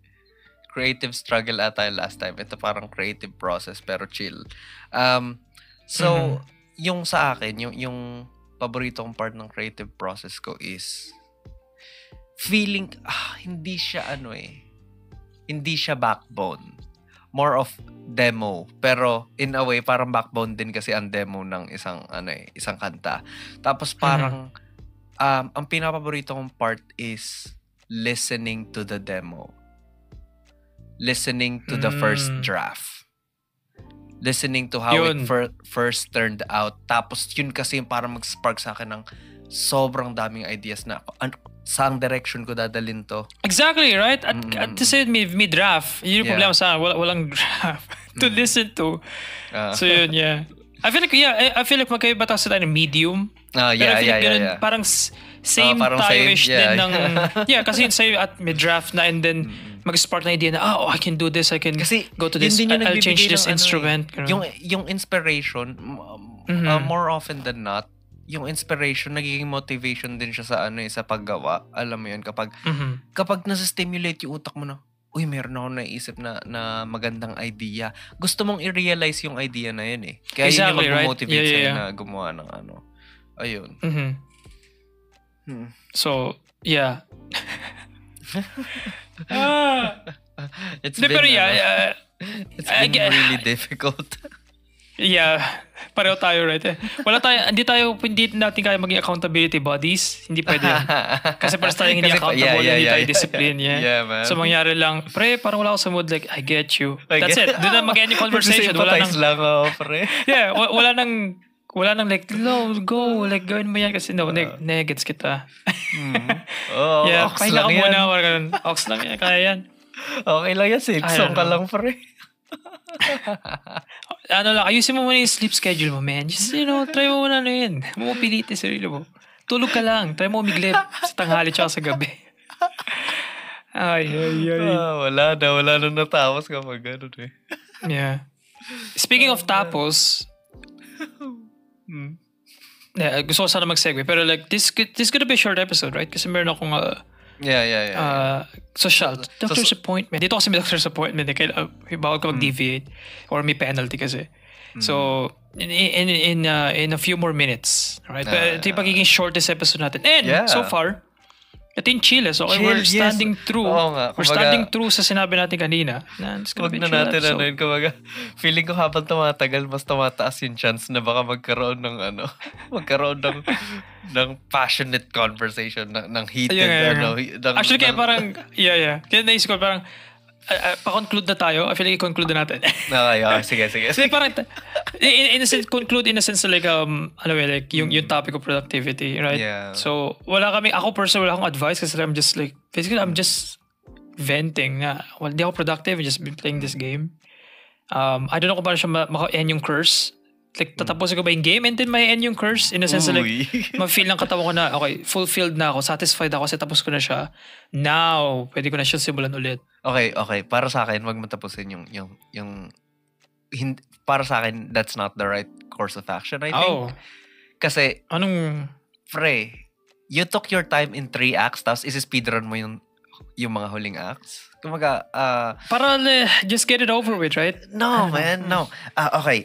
Creative struggle ata last time. Ito parang creative process, pero chill. So, yung sa akin, yung paborito kong part ng creative process ko is feeling, hindi siya hindi siya backbone. More of demo. Pero in a way, parang backbone din kasi ang demo ng isang kanta. Tapos parang, ang pinapaborito kong part is listening to the demo. Listening to the first draft. Listening to how it first turned out. Tapos yun kasi yung parang mag-spark sa akin ng sobrang daming ideas na saang direction ko dadalhin to. Exactly, right? At kasi may draft. Yun yung problema sa akin. Walang draft to listen to. So yun, yeah. I feel like magkaiba tayo sa medium. Pero I feel like ganun, parang same tayo-ish din ng... Yeah, kasi sa'yo at may draft na and then mag-spark na idea na, I can do this, I can go to this, I'll change this instrument. Yung inspiration, more often than not, yung inspiration, nagiging motivation din siya sa paggawa. Alam mo yun, kapag nasa-stimulate yung utak mo na, meron ako naisip na magandang idea. Gusto mong i-realize yung idea na yun eh. Kaya yun yung mag-motivate sa'yo na gumawa ng Ayun. So, yeah. It's been really difficult. Yeah. Pareho tayo, right? Hindi natin kaya maging accountability bodies. Hindi pwede yun. Kasi parang tayong hindi accountable, hindi tayo discipline. Yeah, man. So, mangyari lang, pre, parang wala ako sa mood, like, I get you. That's it. Doon na mag-end yung conversation. Wala nang... lang ako, pre. Yeah, wala nang like, no, go, like, gawin mo yan kasi gets kita. Yeah, pahinga ka muna. Ox lang yan, kaya yan. Okay lang yan, safe song ka lang, pre. Ayusin mo muna yung sleep schedule mo, man. Just, try mo muna yun. Pilitin sarili mo. Tulog ka lang. Try mo umiglip sa tanghali tsaka sa gabi. Ay. Wala na natapos kapag gano'n eh. Yeah. Speaking of tapos, gusto ko sana mag-segue. Pero like, this gonna be a short episode, right? Kasi meron akong doctor's appointment. Dito kasi may doctor's appointment. Kaya bawal ka mag-deviate or may penalty kasi. So, in a few more minutes, right? Ito yung pagiging shortest episode natin. And so far, ito yung chill. So, we're standing through. We're standing through sa sinabi natin kanina. Huwag na natin kumbaga, feeling ko habang tumatagal, mas tumataas yung chance na baka magkaroon ng passionate conversation, ng heated, Actually, kaya parang, kaya naisip ko parang, pa-conclude na tayo. I feel like i-conclude na natin. Sige. So, parang, in a sense, conclude in a sense like, yung topic of productivity, right? Yeah. So, ako personally, wala akong advice kasi I'm just like, basically, I'm just venting na, well, di ako productive, I've just been playing this game. I don't know kung paano siya maka-end yung curse. Like, tatapusin ko ba yung game and then may end yung curse in a sense like, ma-feel ng katawan ko na, okay, fulfilled na ako, satisfied ako kasi tapos ko na siya. Now, pwede ko na siya simulan ulit. Okay. Para sa akin, wag mo tapusin para sa akin, that's not the right course of action, I think. Kasi, you took your time in 3 acts, tapos isi-speedrun mo yung mga huling acts. Kumaga, para just get it over with, right? No, man, no. Okay.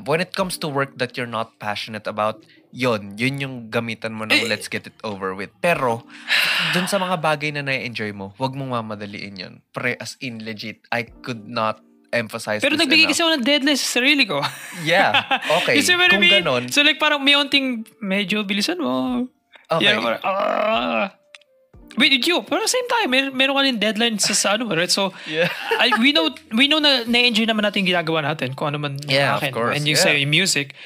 When it comes to work that you're not passionate about, yun yung gamitan mo ng let's get it over with. Pero, dun sa mga bagay na na-enjoy mo, wag mong mamadaliin yun. As in, legit, I could not emphasize pero this nagbigay kasi ako ng deadline sa sarili ko. Yeah, okay. Kung ganon. So like parang may unting medyo bilisan mo. Okay. Parang, Wait, pero at the same time, meron ka rin deadline sa ano, right? So, yeah. we know na na-enjoy naman natin yung ginagawa natin, kung ano man akin. Of course. And you say music.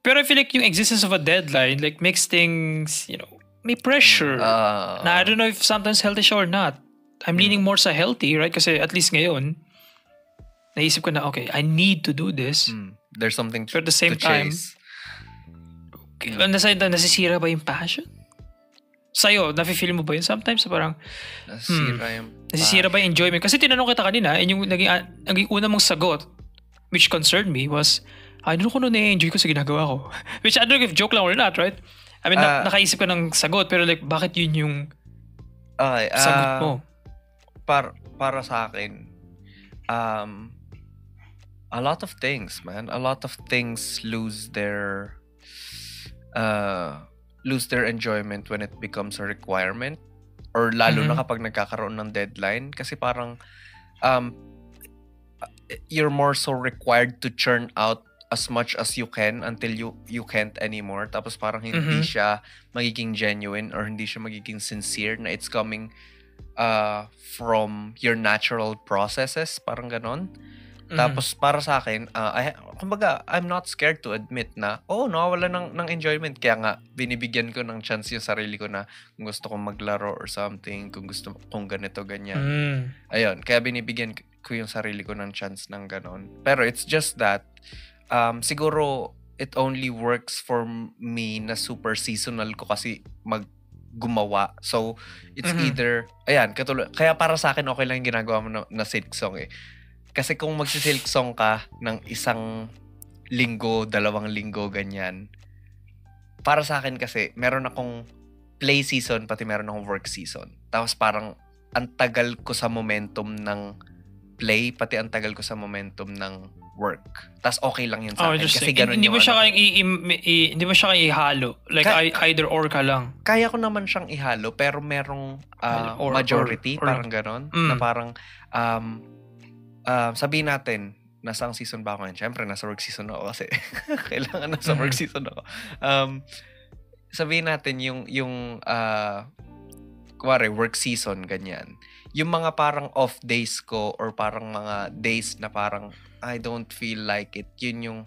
Pero I feel like yung existence of a deadline like makes things, may pressure. Na I don't know if sometimes healthy siya or not. I'm leaning more sa healthy, right? Kasi at least ngayon, naisip ko na, okay, I need to do this. There's something Pero at the same time, nasisira ba yung passion? Sa'yo, nafe-feel mo ba yun? Sometimes parang, nasisira ba yung enjoyment? Kasi tinanong kita kanina, and yung naging una mong sagot, which concerned me, was, ano ko na-enjoy ko sa ginagawa ko? Which I don't know if joke lang or not, right? I mean, nakaisip ka ng sagot, pero like, bakit yun yung sagot mo? Para sa akin, a lot of things, man. A lot of things lose their enjoyment when it becomes a requirement, or lalo na kapag nagkakaroon ng deadline, kasi parang you're more so required to churn out as much as you can until you can't anymore, tapos parang hindi siya magiging genuine or hindi siya magiging sincere na it's coming from your natural processes, parang ganon. Tapos para sa akin, kumbaga, I'm not scared to admit na, nawawala ng enjoyment. Kaya nga, binibigyan ko ng chance yung sarili ko na kung gusto kong maglaro or something, kung ganito, ganyan. Ayun, kaya binibigyan ko yung sarili ko ng chance ng ganon. Pero it's just that, siguro, it only works for me na super seasonal ko kasi gumawa. So, it's either, kaya para sa akin, okay lang yung ginagawa mo na silk song eh. Kasi kung magsisilk song ka ng 1 linggo, 2 linggo, ganyan. Para sa akin kasi, meron akong play season, pati meron akong work season. Tapos parang, ang tagal ko sa momentum ng play, pati ang tagal ko sa momentum ng work. Tapos okay lang yun sa akin. Kasi ganun hindi mo siya kayang ihalo. Like, either or ka lang. Kaya ko naman siyang ihalo, pero merong majority, parang ganon. Na parang, sabihin natin, nasa ang season ba ako ngayon? Siyempre, nasa work season ako kasi kailangan nasa work season ako. Sabihin natin yung kuwari, work season, ganyan. Yung mga parang off days ko or parang mga days na parang I don't feel like it, yun yung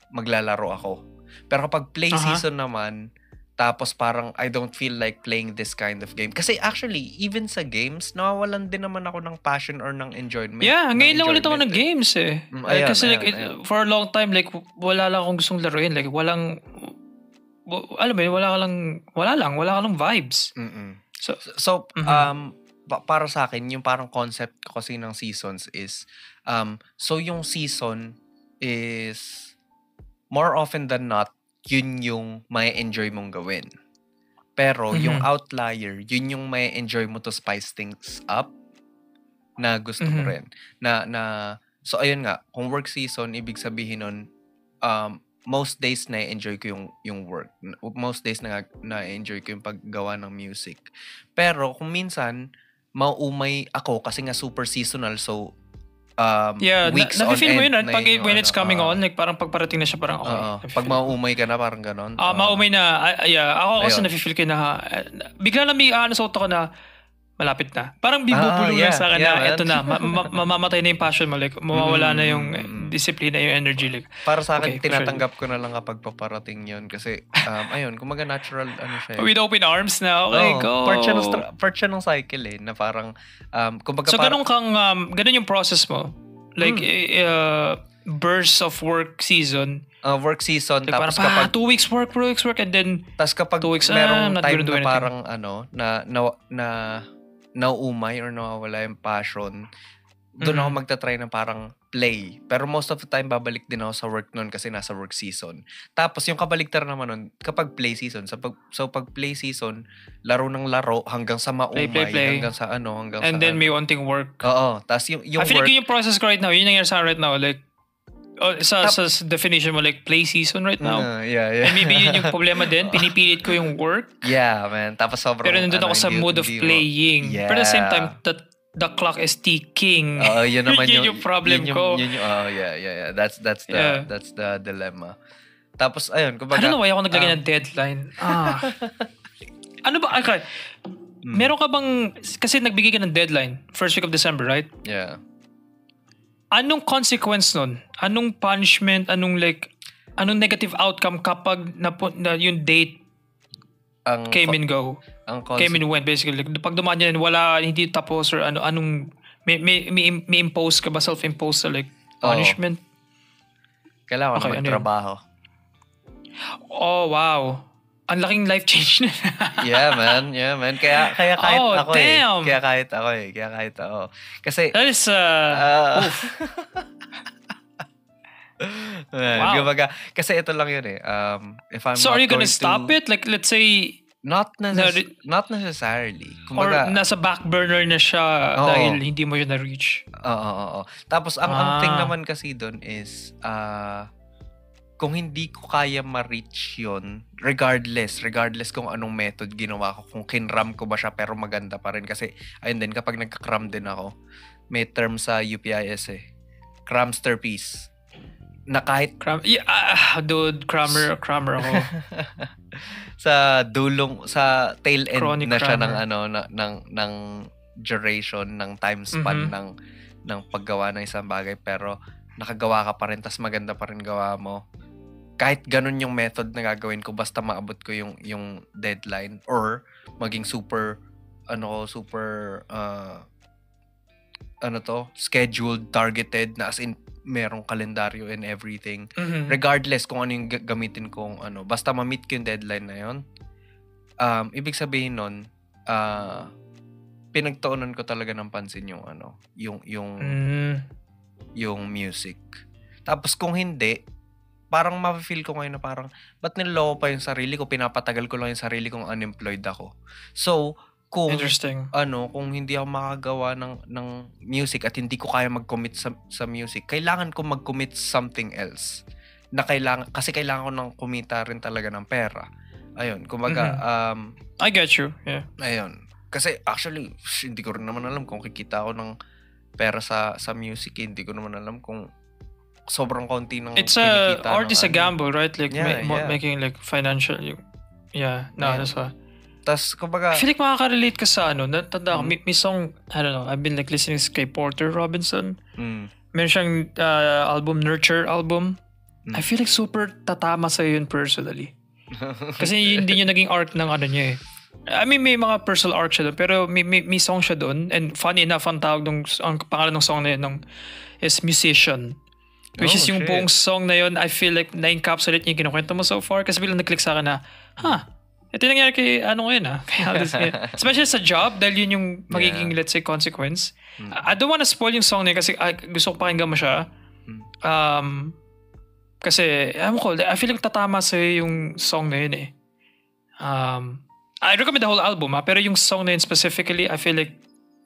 maglalaro ako. Pero kapag play season naman, tapos parang I don't feel like playing this kind of game. Kasi actually, even sa games, nawawalan din naman ako ng passion or ng enjoyment. Yeah, ngayon lang ulit ako ng games eh. Kasi for a long time, like, wala lang akong gustong laruin. Like, wala ka lang vibes. So, para sa akin, yung parang concept ko kasi ng seasons is, so yung season is, more often than not, yun yung may enjoy mong gawin. Pero yung outlier, yun yung may enjoy mo to spice things up na gusto mo rin. So ayun nga, kung work season, ibig sabihin nun, most days na enjoy ko yung work. Most days na enjoy ko yung paggawa ng music. Pero kung minsan, mauumay ako kasi nga super seasonal, so weeks on end. Nafe-feel mo yun, when it's coming on, like parang pagparating na siya, parang okay. Pag mauumay ka na, parang ganon. Maumay na, ako kasi nafe-feel ko na, bigla lang may sa utak ko na, malapit na. Parang bibubulong lang sa akin na man. eto na, mamamatay na yung passion mo. Like, mawawala na yung disiplina, yung energy. Like, para sa akin, tinatanggap ko na lang kapag paparating yun. Kasi, ayun, kumaga natural, siya. With open arms na, okay, go. Part siya ng cycle na parang, kumbaga so, ganun yung process mo? Like, burst of work season. Work season. Like, tapos kapag 2 weeks work, and then tapos kapag 2 weeks, merong time na parang nauumay or nawawala yung passion, doon ako magta-try ng parang play. Pero most of the time, babalik din ako sa work nun kasi nasa work season. Tapos yung kabaligtar naman nun, kapag play season. So pag play season, laro ng laro hanggang sa maumay. Play. Hanggang sa hanggang and sa then may onting work. Oo. Tapos yung I feel work, like yung process ko right now, yun nangyari sa right now. Like, sa definition mo, like, play season right now. Yeah. And maybe yun yung problema din. Pinipilit ko yung work. Yeah, man. Tapos sobrang... Pero nandun ako sa mood of playing. Yeah. But at the same time, the clock is ticking. Yun naman yung problem ko. Yeah. That's the dilemma. Tapos, ayun. I don't know why ako naglagay ng deadline. Ano ba? Okay. Meron ka bang... Kasi nagbigay ka ng deadline. First week of December, right? Yeah. Anong consequence nun? Anong punishment? Anong negative outcome kapag na yung date came and go? Came and went, basically. Pag dumaan yan, hindi tapos or anong may impose ka ba? Self-impose na punishment? Kailangan ko magtrabaho. Oh, wow. Ang laking life change na. Yeah, man. Kaya kahit ako damn. Kaya kahit ako. Kasi... That is, oof. Wow. Kasi ito lang yun if I'm so are you gonna stop it? Like, let's say... Not necessarily. Kumbaga, or nasa back burner na siya dahil hindi mo yun na-reach. Oo. Tapos, ang thing naman kasi doon is... kung hindi ko kaya ma-reach yun, regardless kung anong method ginawa ko, kung kinram ko ba siya pero maganda pa rin. Kasi, ayun din, kapag nagka-cram din ako, may term sa UPIS cramster piece. Na kahit... dude, crammer ako. sa tail end Chronic na siya crammer. ng duration, ng time span ng paggawa ng isang bagay. Pero, nakagawa ka pa rin, tas maganda pa rin gawa mo. Kahit ganun yung method na gagawin ko, basta maabot ko yung deadline or maging super scheduled, targeted, na as in merong kalendaryo and everything. Regardless kung ano yung gamitin kong basta ma-meet ko yung deadline na yun. Ibig sabihin nun, pinagtuunan ko talaga ng pansin yung music. Tapos kung hindi, parang ma-feel ko ngayon na parang, ba't niloloko pa yung sarili ko? Pinapatagal ko lang yung sarili kong unemployed ako. So, kung hindi ako makagawa ng music at hindi ko kaya mag-commit sa music, kailangan ko mag-commit something else. Kasi kailangan ko ng kumita rin talaga ng pera. Ayun, kumbaga, I get you. Yeah. Ayun. Kasi actually, hindi ko rin naman alam kung kikita ako ng pera sa music. Hindi ko naman alam kung sobrang konti ng it's art is a gamble, right? Like making like financial. That's why. Tas kumbaga, I feel like makaka-relate ka sa natanda ako, may song, I don't know, I've been like listening kay Porter Robinson. Meron siyang album, Nurture album. I feel like super tatama sa'yo yun personally. Kasi yun din yung naging arc ng niya I mean, may mga personal arc siya doon, pero may song siya doon, and funny enough, ang pangalan ng song na yun is Musician. Which is yung buong song na yun, I feel like na-encapsulate niya yung kinukwento mo so far. Kasi biglang nag-click sa akin na, ito yung nangyari kay ngayon Especially sa job, dahil yun yung magiging, let's say, consequence. I don't wanna spoil yung song na yun kasi gusto ko pakinggan mo siya. Kasi, I feel like tatama sa'yo yung song na yun I recommend the whole album pero yung song na yun specifically, I feel like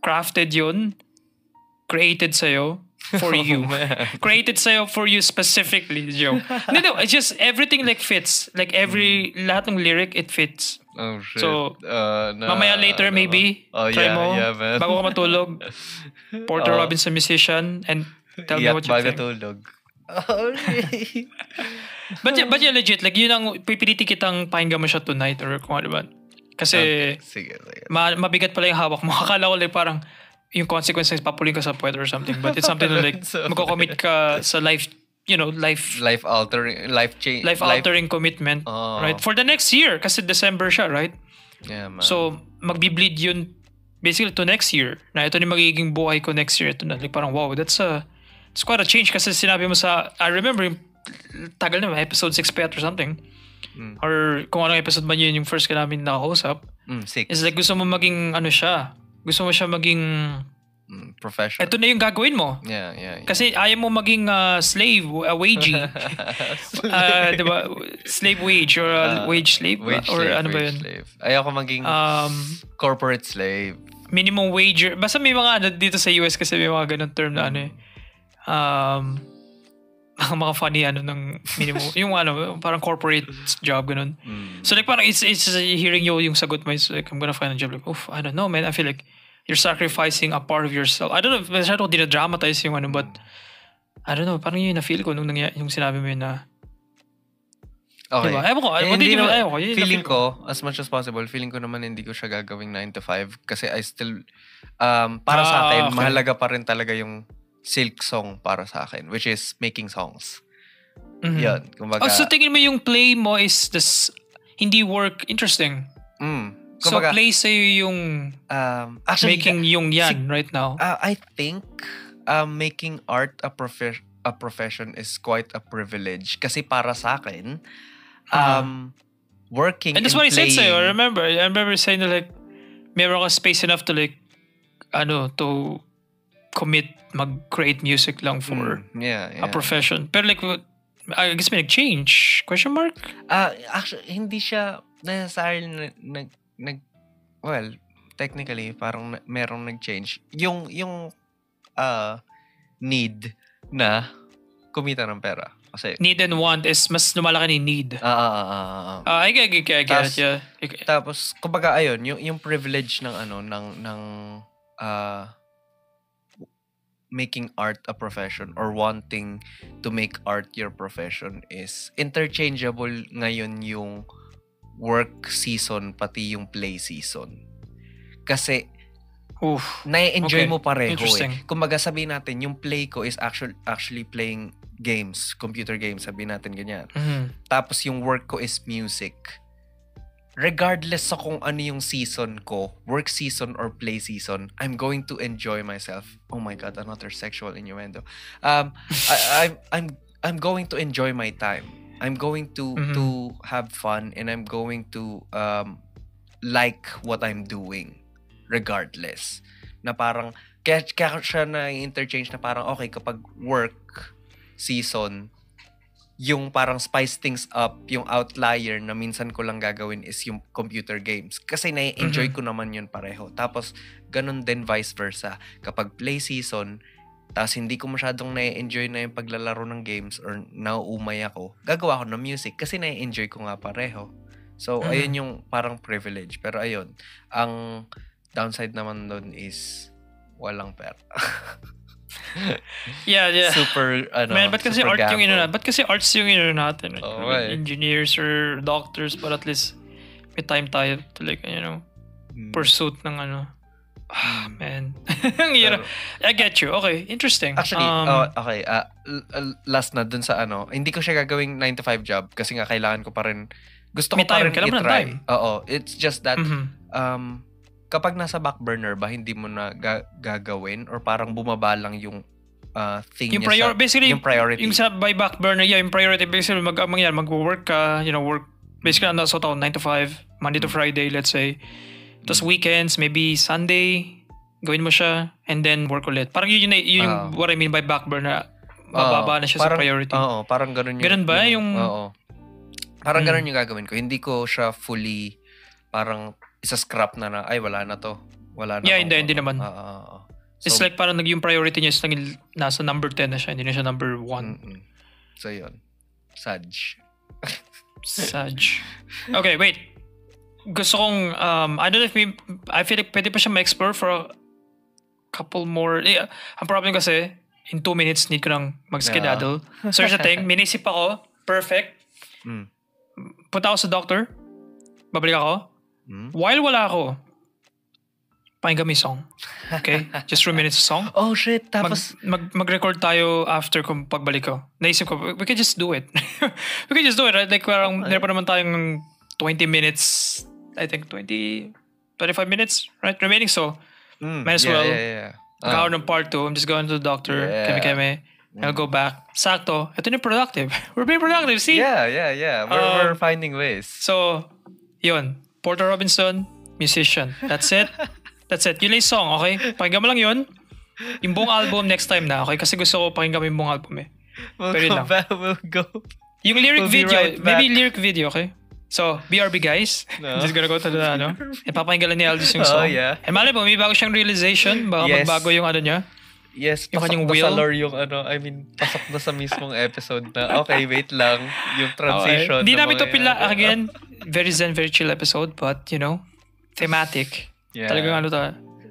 crafted yun, created sa'yo, for you. Created sa'yo for you specifically, Joe. No, it's just everything like fits. Like lahat ng lyric, it fits. Oh, shit. So, mamaya later maybe, try mo, man. bago ka matulog, Porter Robinson Musician, and tell me what you think. Tulog. But yeah, legit, like yun ang pipilitin kitang pakinggan mo siya tonight or kung ano ba. Kasi Sige. mabigat pala yung hawak mo. Akala ko like parang yung consequences papulin ka sa puwet or something. But it's something like magko-commit ka sa life life-altering commitment, right? For the next year kasi December siya, right? Yeah, man. So magbi-bleed yun basically to next year. Na ito na magiging buhay ko next year. Ito na like parang wow, it's quite a change kasi sinabi mo sa I remember yung tagal na episode 6 pa or something. Or kung anong episode man yun yung first ka namin nakakausap. 6. It's like gusto mo maging siya. Gusto mo siya maging professional. Ito na yung gagawin mo. Yeah. Kasi ayaw mo maging slave, wagey. Diba? Slave wage or wage slave? Or ano ba yun? Slave. Ayaw ko maging corporate slave. Minimum wage. Basta may mga dito sa US kasi may mga ganun term na mga funny ng minimum. Yung parang corporate job, ganun. So like parang it's hearing yung sagot mo, it's like I'm gonna find a job. Like, I don't know, man. I feel like you're sacrificing a part of yourself. I don't know, masyado dinadramatize yung but I don't know, parang yun na-feel ko nung yung sinabi mo yun na okay. Diba? Ayaw ko. Feeling ko, as much as possible, feeling ko naman hindi ko siya gagawing 9 to 5 kasi I still, para sa akin, okay. mahalaga pa rin talaga yung Silk song para sa akin, which is making songs. Yan. Kumbaga, so tingin mo yung play mo is this hindi work interesting. So play sa'yo yung actually, making yung yan right now. I think making art a profession is quite a privilege kasi para sa akin, working and that's what I said sa'yo. I remember saying like meron ka space enough to like to commit mag-create music lang for a profession. Pero like, I guess may nag-change? Question mark? Actually, hindi siya necessarily well, technically, parang merong nag-change. Yung need na kumita ng pera. Kasi, need and want is mas lumalaki ni need. I get it, yeah. Tapos, kumbaga, ayun, yung privilege ng making art a profession or wanting to make art your profession is interchangeable ngayon yung work season pati yung play season. Kasi na-enjoy mo pareho Kumbaga sabihin natin yung play ko is actually playing games, computer games, sabihin natin ganyan. Tapos yung work ko is music. Regardless sa kung ano yung season ko, work season or play season, I'm going to enjoy myself. Oh my God, another sexual innuendo. I'm going to enjoy my time. I'm going to have fun and I'm going to like what I'm doing regardless. Na parang kaya siya na interchange na parang okay kapag work season, yung parang spice things up, yung outlier na minsan ko lang gagawin is yung computer games. Kasi na-enjoy ko naman yun pareho. Tapos, ganun din vice versa. Kapag play season, tapos hindi ko masyadong na-enjoy na yung paglalaro ng games or nauumay ako, gagawa ko ng music kasi na-enjoy ko nga pareho. So, ayun yung parang privilege. Pero ayun, ang downside naman doon is walang pera. Yeah. Super, man, ba't kasi super art gamble. ba't kasi arts yung natin. Like, right. Engineers or doctors, but at least may time tayo to like, pursuit ng man. I get you. Okay, interesting. Actually, okay. Last na dun sa hindi ko siya gagawing 9 to 5 job kasi nga kailangan ko pa rin, gusto ko pa rin i-try. Oo, it's just that, kapag nasa back burner ba, hindi mo na gagawin or parang bumaba lang yung thing yung niya basically, yung priority. Yung sa by back burner, yung priority, basically mag-work ka, work, basically nasa 9 to 5, Monday to Friday, let's say. Tapos weekends, maybe Sunday, gawin mo siya, and then work ulit. Parang yun yung what I mean by back burner, mababa na siya sa priority. Oo, parang ganun yung... Ganun ba? Oo. Parang ganun yung gagawin ko. Hindi ko siya fully, parang isa-scrap na ay wala na to. Wala na. Yeah, hindi naman. So, it's like parang yung priority niya is nasa number 10 na siya, hindi na siya number 1. So yun. Sag. Okay, wait. Gusto kong, I don't know if I feel like pwede pa siya ma-explore for a couple more. Ang problem kasi, in 2 minutes need ko nang mag-skedaddle. So here's the thing, minisip ako, perfect. Punta ako sa doctor, babalik ako. while wala ako, pakinggan mo yung song. Okay? Just 3 minutes of song. Oh shit, tapos mag-record tayo after kung pagbalik ko. Naisip ko, we can just do it. We can just do it, right? Like parang meron pa naman tayong 20 minutes, I think 25 minutes, right? Remaining, so might as well. Mag-hour ng part 2. I'm just going to the doctor. Keme. I'll go back. Sakto. Ito na productive. We're being productive, see? Yeah. We're finding ways. So, yun. Porter Robinson, musician. That's it. Yun lang yung song, okay? Pakinggan mo lang yun. Yung buong album next time na, okay? Kasi gusto ko pakinggan mo yung buong album eh. We'll go. Yung lyric video, maybe lyric video, okay? So, BRB guys. No. Just gonna go to the, ipapakinggan lang ni Aldous yung song. Yeah. Eh, mali po, may bago siyang realization. Baka magbago yung niya. Yes, pasok na sa lore yung pasok na sa mismong episode na, okay, wait lang, yung transition. Hindi namin to pila, again, very zen, very chill episode, but, thematic. Yeah. Talagang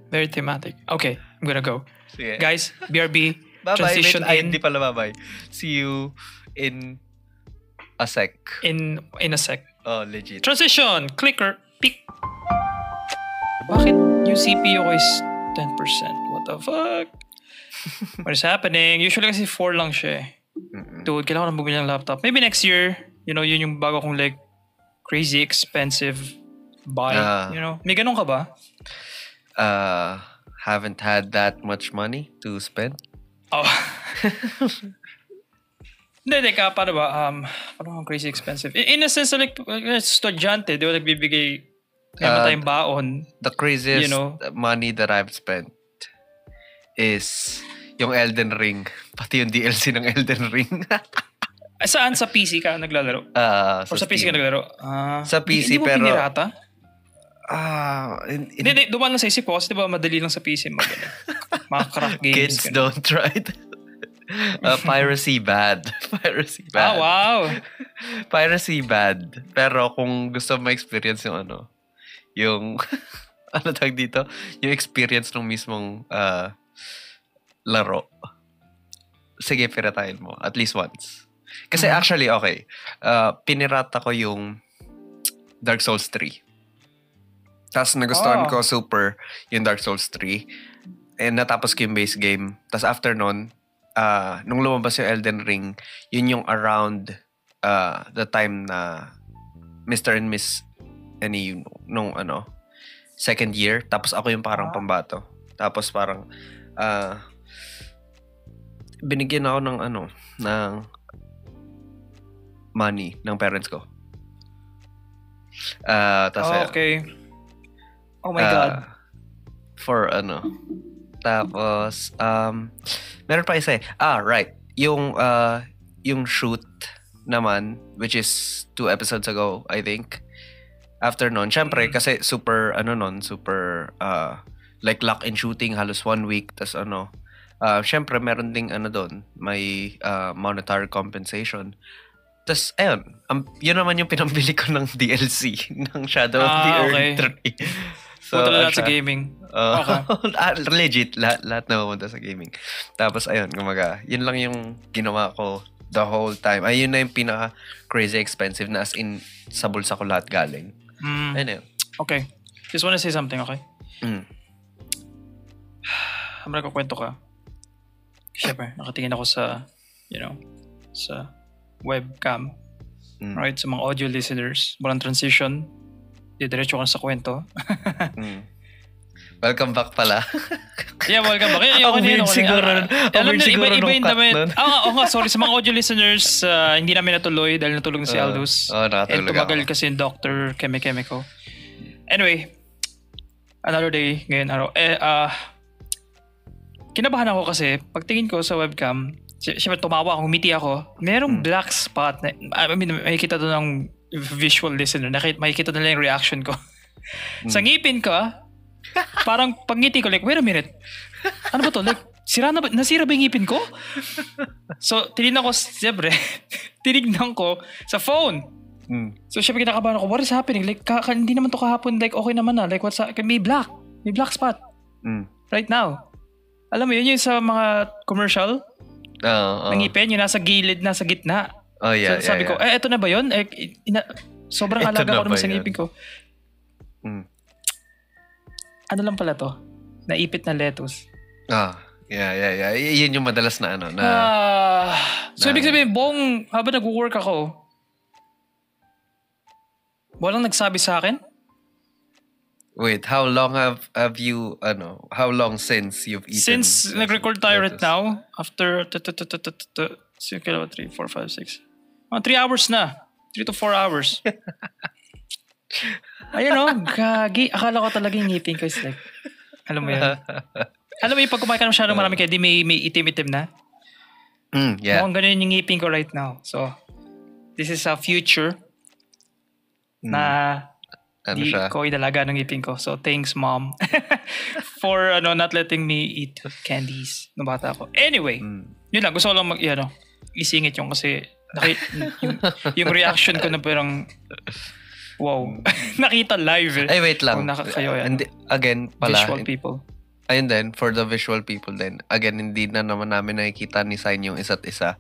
very thematic. Okay, I'm gonna go. Sige. Guys, BRB, bye-bye. transition in. Hindi pala bye-bye. See you in a sec. In a sec. Oh, legit. Transition! Clicker. Pick. Bakit yung CPU ko is 10%? What the fuck? What is happening? Usually kasi 4 lang siya eh. Dude, kailangan ko na bumili ng laptop. Maybe next year, yun yung bago kong like crazy expensive buy. May ganun ka ba? Haven't had that much money to spend. Oh. Hindi, paano ba? Paano crazy expensive? In a sense, like, estudyante, di ba nagbibigay tayong baon. The craziest money that I've spent is yung Elden Ring. Pati yung DLC ng Elden Ring. Saan? Sa PC ka naglalaro? Or sa PC ka naglalaro? Sa PC, hindi mo pero... pinirata? Hindi, dumaan lang sa isip ko kasi diba madali lang sa PC mga craft games. Kids don't try it. Piracy bad. Wow. Piracy bad. Pero kung gusto mo experience yung tawag dito? Yung experience ng mismong laro. Sige, piratahin mo. At least once. Kasi actually, okay. Pinirata ko yung Dark Souls 3. Tapos nagustuhan ko super yung Dark Souls 3. And natapos ko yung base game. Tapos after nun, nung lumabas yung Elden Ring, yun yung around the time na Mr. and Miss Any nung second year. Tapos ako yung parang pambato. Tapos parang binigyan ako ng ng money ng parents ko. Okay. Oh my God. For Tapos meron pa isa eh. Right. Yung shoot naman, which is 2 episodes ago, I think. After nun, syempre kasi super super like lock in shooting halos 1 week. Tas syempre meron ding doon, may monetary compensation. Tas ayun, yun naman yung pinambili ko ng DLC ng Shadow of the Earth 3. So, lahat sa gaming. Okay. Legit, lahat na pumunta sa gaming. Tapos ayun, yun lang yung ginawa ko the whole time. Ayun na yung pinaka-crazy expensive na as in sa bulsa ko lahat galing. Ayun yun. Okay. Just wanna say something, okay? Nagkukwento ka. Siyempre, nakatingin ako sa, sa webcam. Right? Sa mga audio listeners. Walang transition. Diretso ka sa kwento. Welcome back pala. Yeah, welcome back. Ang weird siguro. Alam nyo, iba yung damit. Sorry. Sa mga audio listeners, hindi namin natuloy dahil natulog na si Aldous. And tumagal kasi yung Dr. Keme ko. Anyway, another day, ngayon araw. Kinabahan ako kasi, pagtingin ko sa webcam, siyempre tumawa ako, humiti ako. Merong black spot. Makikita doon ng visual listener. Makikita nila yung reaction ko. Sa ngipin ko, parang pagngiti ko, like, wait a minute. Ano ba to? Like, nasira ba yung ngipin ko? So, tinignan ko, siyempre, tinignan ko sa phone. So, siyempre, kinakabahan ako, what is happening? Like, hindi naman to kahapon, like, okay naman na. Like, may black spot. Right now. Alam mo yun, yung sa mga commercial, ngipin, yung nasa gilid, nasa gitna. Oh, yeah, so, sabi ko, eto na ba yun? Sobrang alaga ko naman sa ngipin ko. Ano lang pala to? Naipit na lettuce. Yeah. Yun yung madalas na ano. So, ibig sabihin, habang nag-work ako, walang nagsabi sa akin? Wait, how long have you, how long since you've eaten? Since nag-record tayo right now, after 3, 4, 5, 6. 3 hours na. 3 to 4 hours. Ayun o, gagi. Akala ko talaga yung ngipin ko is like, alam mo yun? Alam mo yung pag kumain ka ng masyadong marami kaya di may itim-itim na? Yeah. Mukhang ganun yung ngipin ko right now. So, this is a future na di ko idalaga ng ngipin ko. So, thanks mom for not letting me eat candies nung bata ako. Anyway, yun lang. Gusto ko lang isingit yung kasi yung reaction ko na parang wow. Nakita live eh. Ay, wait lang. Nakakayo yan. Again, pala. Visual people. Ayun din, for the visual people din. Again, hindi na naman namin nakikita ni Sign yung isa't isa.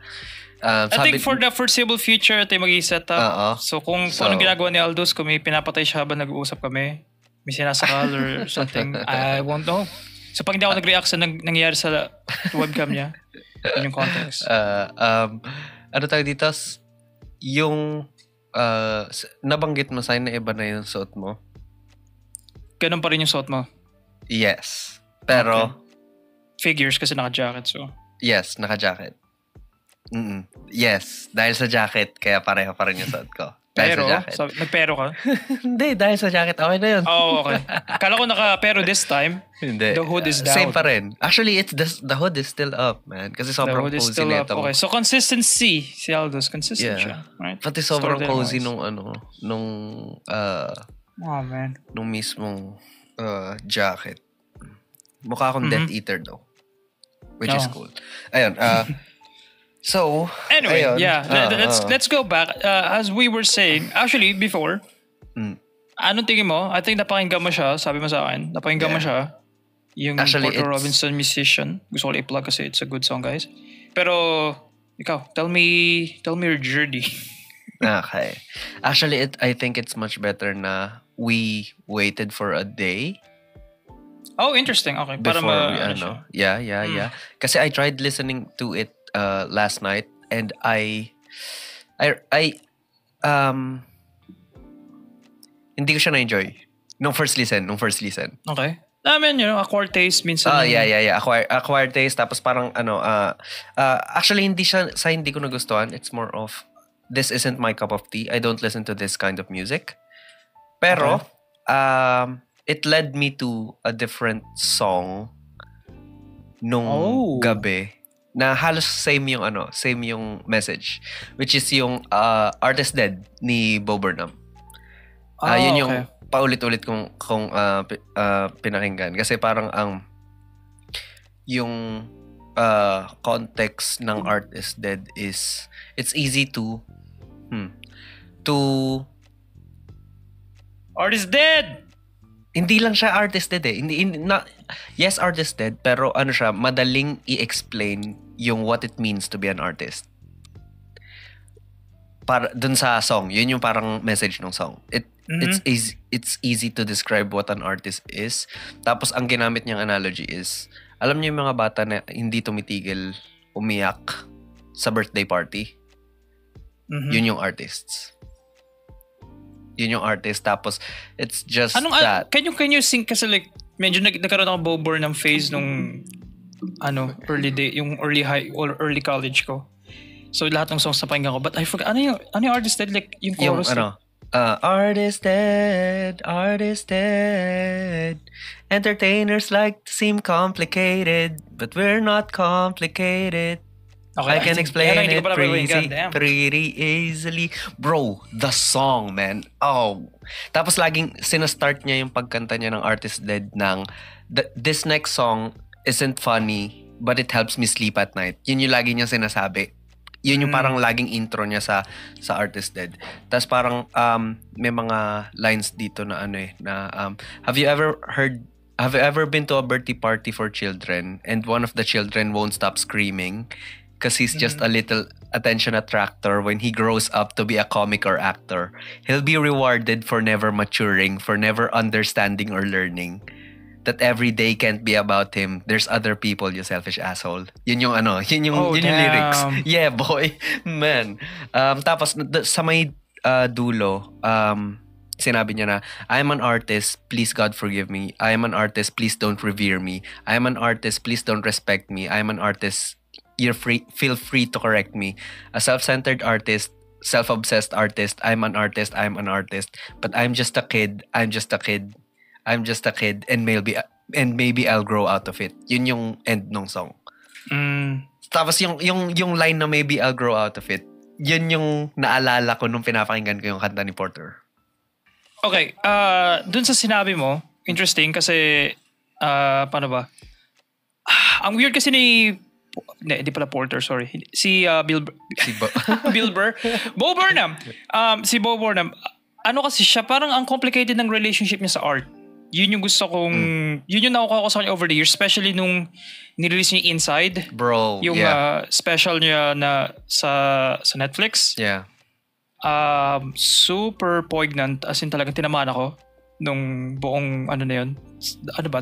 I think for the foreseeable future, tayo mag-i-set up. So, kung anong ginagawa ni Aldous, kung may pinapatay siya habang nag-uusap kami, may sinasakal or something, I won't know. So, pag hindi ako nag-react sa nangyayari sa webcam niya, yun yung context. Ano tayo dito? Yung nabanggit mo, Sign, na iba na yung suot mo? Ganun pa rin yung suot mo? Yes. Pero figures kasi naka-jacket, so yes, naka-jacket. Yes, dahil sa jacket kaya pareho pa rin yung suot ko. Pero nagpero ka? Hindi, dahil sa jacket okay na yun. Okay. Kala ko naka-pero this time. Hindi. The hood is down. Same pa rin. Actually, the hood is still up, man. Kasi sobrang cozy na ito. Okay, so consistency. Si Aldous, consistent siya. Right? Pati sobrang cozy nung man. Nung mismong jacket. Mukha akong Death Eater though. Which is cool. Ayun. So, anyway, ayun, let's go back. As we were saying, actually, before, anong tingin mo? I think napakinggan mo siya, sabi mo sa akin. Napakinggan mo siya. Yung actually, Porter Robinson Musician. Gusto ko i-plug kasi it's a good song, guys. Pero, ikaw, tell me your journey. Okay. Actually, I think it's much better na we waited for a day. Oh, interesting. Okay. Before Yeah. Kasi I tried listening to it last night and I hindi ko siya na-enjoy nung first listen. Okay. I mean, acquired taste minsan. Yeah. Acquired taste tapos parang actually hindi ko nagustuhan. It's more of this isn't my cup of tea. I don't listen to this kind of music. Pero it led me to a different song nung gabi na halos same yung message, which is yung Artist Dead ni Bo Burnham. Yun yung paulit-ulit kong pinakinggan kasi parang yung context ng Artist Dead is it's easy to Artist Dead. Hindi lang siya Artist Dead eh. Yes, Artist Dead, pero siya, madaling i-explain yung what it means to be an artist. Para dun sa song, yun yung parang message ng song. It's easy to describe what an artist is. Tapos ang ginamit niyang analogy is, alam niyo yung mga bata na hindi tumitigil umiyak sa birthday party? Yun yung artists. Yun yung artist. Tapos, it's just that. Can you sing? Kasi like, medyo nagkaroon ako Bo Burnham phase nung early day, yung early high or early college ko. So, lahat ng songs na pakinggan ko. But I forgot, ano yung Artist Dead? Like, yung chorus. Artist dead, entertainers like to seem complicated, but we're not complicated. Okay, I can explain it pretty easily. Bro, the song, man. Tapos laging sinastart niya yung pagkanta niya ng Artist Dead ng this next song isn't funny, but it helps me sleep at night. Yun yung lagi niya sinasabi. Yun yung parang laging intro niya sa Artist Dead. Tapos parang may mga lines dito na have you ever been to a birthday party for children and one of the children won't stop screaming? because he's just a little attention attractor when he grows up to be a comic or actor. He'll be rewarded for never maturing, for never understanding or learning. That every day can't be about him. There's other people, you selfish asshole. Yun yung yun yung lyrics. Yeah, boy. Man. Tapos sa may dulo, sinabi niya na, I'm an artist, please God forgive me. I am an artist, please don't revere me. I am an artist, please don't respect me. I am an artist, feel free to correct me. A self-centered artist, self-obsessed artist. I'm an artist, but I'm just a kid, and maybe I'll grow out of it. Yun yung end ng song. Tapos yung line na maybe I'll grow out of it, yun yung naalala ko nung pinapakinggan ko yung kanta ni Porter. Okay, dun sa sinabi mo, interesting kasi paano ba? Ang weird kasi hindi pala Porter, sorry. Si Bill Burr. Bo Burnham. Si Bo Burnham. Ano kasi siya, parang ang complicated ng relationship niya sa art. Yun yung gusto kong, yun yung nakukuha ko sa kanya over the years, especially nung nirelease niya Inside. Bro, yung special niya na sa Netflix. Yeah. Super poignant, as in talagang tinamaan ako nung buong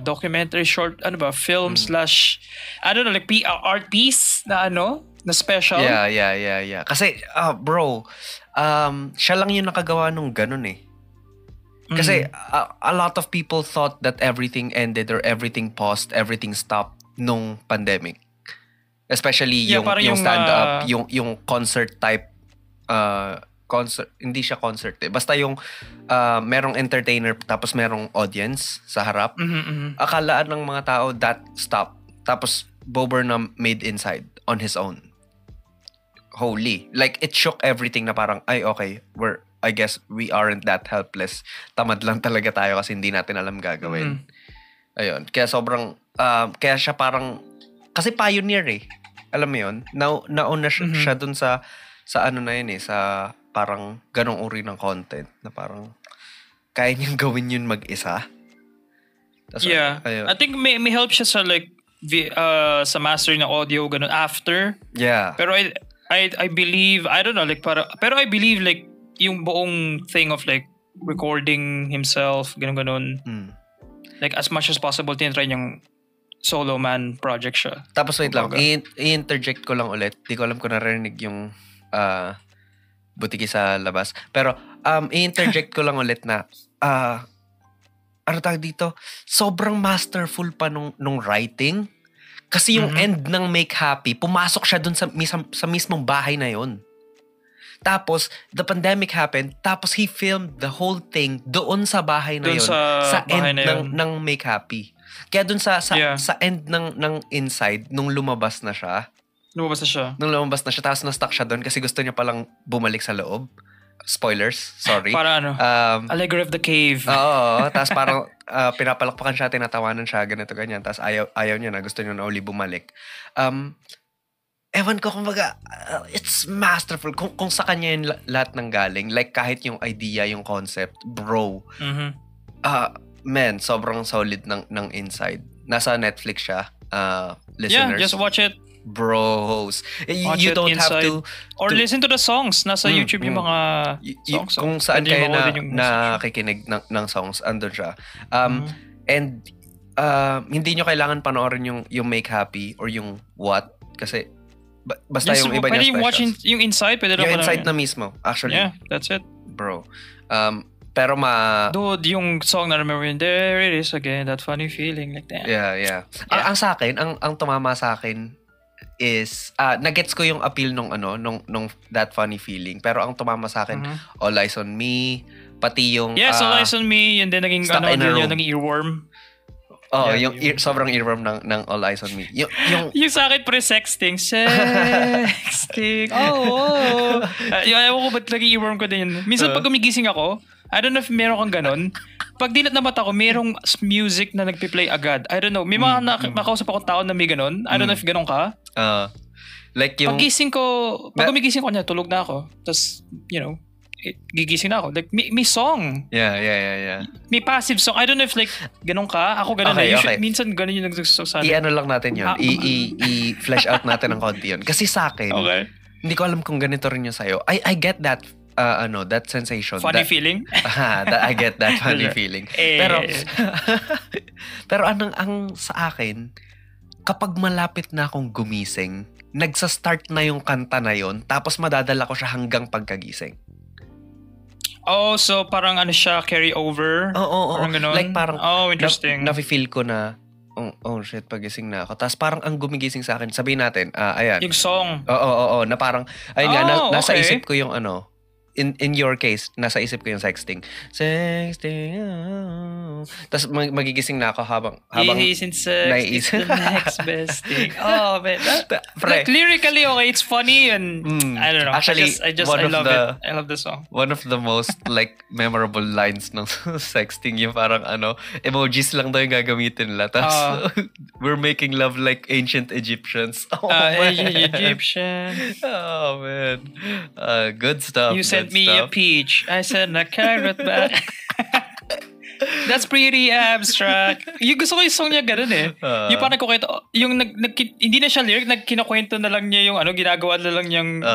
documentary short, film / I don't know, like art piece na na special. Yeah. Kasi, bro, siya lang yung nakagawa nung ganun eh. Kasi a lot of people thought that everything ended or everything paused, everything stopped nung pandemic. Especially yung stand-up, yung concert type, concert, hindi siya concert eh. Basta yung merong entertainer tapos merong audience sa harap. Akalaan ng mga tao that stopped. Tapos Bo Burnham made Inside on his own. Holy. Like, it shook everything na parang, ay okay, I guess we aren't that helpless. Tamad lang talaga tayo kasi hindi natin alam gagawin. Ayun. Kaya sobrang, kaya siya parang, kasi pioneer eh. Alam mo yun? Nauna siya dun sa na yun eh, sa parang ganong uri ng content na parang kaya niyang gawin yun mag-isa. Tas, ayun. I think may help siya sa like, sa mastering ng audio, ganon after. Yeah. Pero I believe, I don't know, like, pero I believe like, yung buong thing of like recording himself, ganun. Like as much as possible, tinatry niyang solo man project siya. Tapos wait lang, i-interject ko lang ulit. Di ko alam kung narinig yung butiki sa labas. Pero i-interject ko lang ulit na ano tawag dito? Sobrang masterful pa nung writing. Kasi yung end ng Make Happy, pumasok siya dun sa mismong bahay na yon. Tapos, the pandemic happened. Tapos, he filmed the whole thing doon sa bahay na yun. Sa end ng Make Happy. Kaya doon sa end ng Inside, nung lumabas na siya. Nung lumabas na siya, tapos na-stuck siya doon kasi gusto niya palang bumalik sa loob. Spoilers, sorry. Para Allegory of the Cave. Oo, tapos parang pinapalakpakan siya, tinatawanan siya, ganito, ganyan. Tapos ayaw niya na, gusto niya na uli bumalik. Ewan ko, kumbaga, it's masterful. Kung sa kanya yung lahat ng galing, like kahit yung idea, yung concept, bro. Man, sobrang solid ng Inside. Nasa Netflix siya, listeners. Yeah, just watch it. Bros. You don't have to... Or listen to the songs. Nasa YouTube yung mga songs. Kung saan kayo nakikinig ng songs, andun siya. And hindi nyo kailangan panoorin yung Make Happy or yung What. Kasi basta yung iba niya specials. Pwede yung watching yung Inside. Yung Inside na mismo, actually. Yeah, that's it. Bro. Pero Dude, yung song na remember yun, there it is again, that funny feeling like that. Yeah. Ang sa akin, ang tumama sa akin is, nagets ko yung appeal nung that funny feeling. Pero ang tumama sa akin, All Eyes on Me, pati yung... Yes, All Eyes on Me, yun din naging, naging earworm. Oh, yung sobrang earworm ng All Eyes on Me. Yung sa akin pre-sexting. Sexting. Oh. Ewan ko ba't naging earworm ko din yun. Minsan pag gumigising ako, I don't know if meron kang ganun. Pag dilat na mata ko, merong music na nagpi-play agad. I don't know. May mga nakausap akong tao na may ganun. I don't know if ganun ka. Like yung... Pag gumigising ko niya, tulog na ako. Tapos, gigising na ako. Like, may song. Yeah. May passive song. I don't know if like, ganun ka. Ako ganun. Okay. Minsan ganun yung nagsasabi. I-ano lang natin yun. I-flesh out natin ng konti yun. Kasi sa akin, hindi ko alam kung ganito rin yung sa'yo. I get that, that sensation. Funny feeling? I get that funny feeling. Pero ang sa akin, kapag malapit na akong gumising, nagsa-start na yung kanta na yun, tapos madadala ko siya hanggang pagkagising. Oh, so parang ano siya, carry over? Oo. Parang ganun? Like parang, interesting. Nafe-feel ko na, oh shit, pagising na ako. Tapos parang ang gumigising sa akin, sabihin natin, ayan. Yung song. Oo, na parang, ayun nga, nasa okay. isip ko yung in your case, nasa isip ko yung sexting. Tapos magigising na ako habang Isn't sex the next best thing. Oh, man. Like, lyrically, okay, it's funny and I don't know. Actually, I love it. I love the song. One of the most like memorable lines ng sexting, yung parang emojis lang daw yung gagamitin nila. Tapos, we're making love like ancient Egyptians. Ancient Egyptian. Oh, man. Good stuff. You sent me a peach. I sent a carrot back. That's pretty abstract. Yung gusto ko yung song niya ganun eh. Yung parang nagkukwento, yung hindi na siya lyric, nagkinukwento na lang niya yung ginagawa na lang niyang,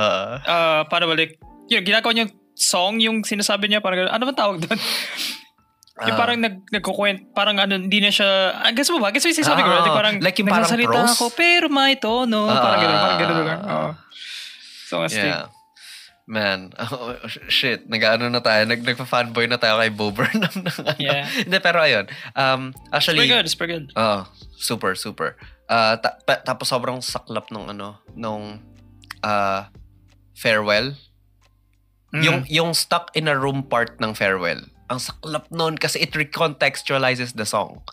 paano balik, yung ginagawa niyang song, yung sinasabi niya, parang ano ba tawag doon? Yung parang nagkukwento, parang hindi na siya, guess mo ba? Guess mo yung sinasabi ko, parang, like yung parang prose? ako, pero may tono. Parang gano'n. So, yeah. Man, shit, nag-ano na tayo, nagpa-fanboy na tayo kay Bo Burnham. Yeah. Hindi, pero ayun. Actually, it's pretty good. Super. Tapos sobrang saklap nung Farewell. Yung stuck in a room part ng Farewell. Ang saklap nun kasi it recontextualizes the song.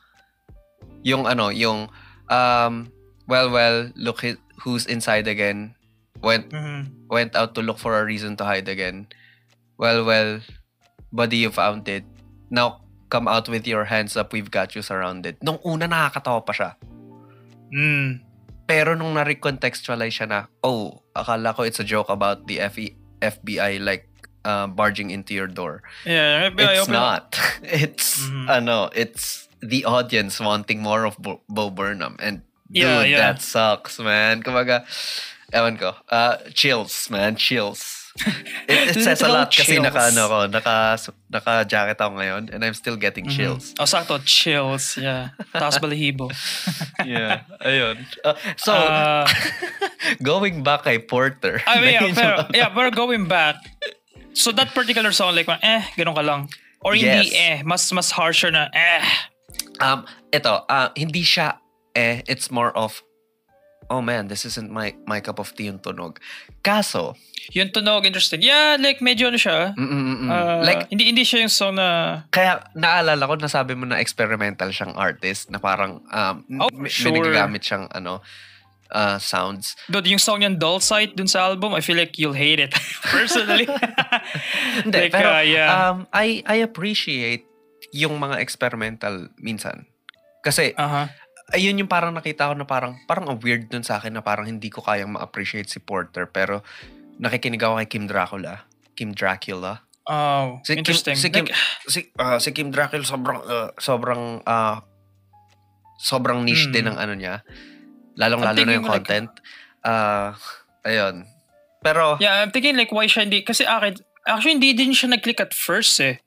Yung well, look who's inside again. Went out to look for a reason to hide again. Well, buddy, you found it. Now, come out with your hands up, we've got you surrounded. Nung una, nakakatawa pa siya. Pero nung na-recontextualize siya na, akala ko it's a joke about the FBI like barging into your door. Yeah, FBI it's not. It's, it's the audience wanting more of Bo Burnham. And dude, that sucks, man. Kumbaga, ewan ko. Chills, man. Chills. It says a lot kasi naka-jacket ako ngayon and I'm still getting chills. Sakto. Chills. Yeah. Taas balahibo. Yeah. Ayun. So, going back kay Porter. Pero going back. So that particular song, like, ganun ka lang. Or hindi mas harsher na, Ito, hindi siya, it's more of, oh man, this isn't my cup of tea yung tunog. Kaso, yung tunog, interesting. Yeah, like medyo siya. Like, hindi siya yung song na... Kaya naalala ko, nasabi mo na experimental siyang artist na parang may nagagamit siyang sounds. Dude, yung song niyang Dull Sight dun sa album, I feel like you'll hate it. Personally. Hindi, like, pero I appreciate yung mga experimental minsan. Kasi, ayun yung parang nakita ko na parang ang weird dun sa akin na parang hindi ko kayang ma-appreciate si Porter. Pero nakikinig ako kay Kim Dracula. Oh, interesting. Si Kim Dracula sobrang niche din ng niya. Lalong-lalo na yung content. Ayun. Pero... Yeah, I'm thinking like why siya hindi... Kasi actually hindi din siya nag-click at first eh.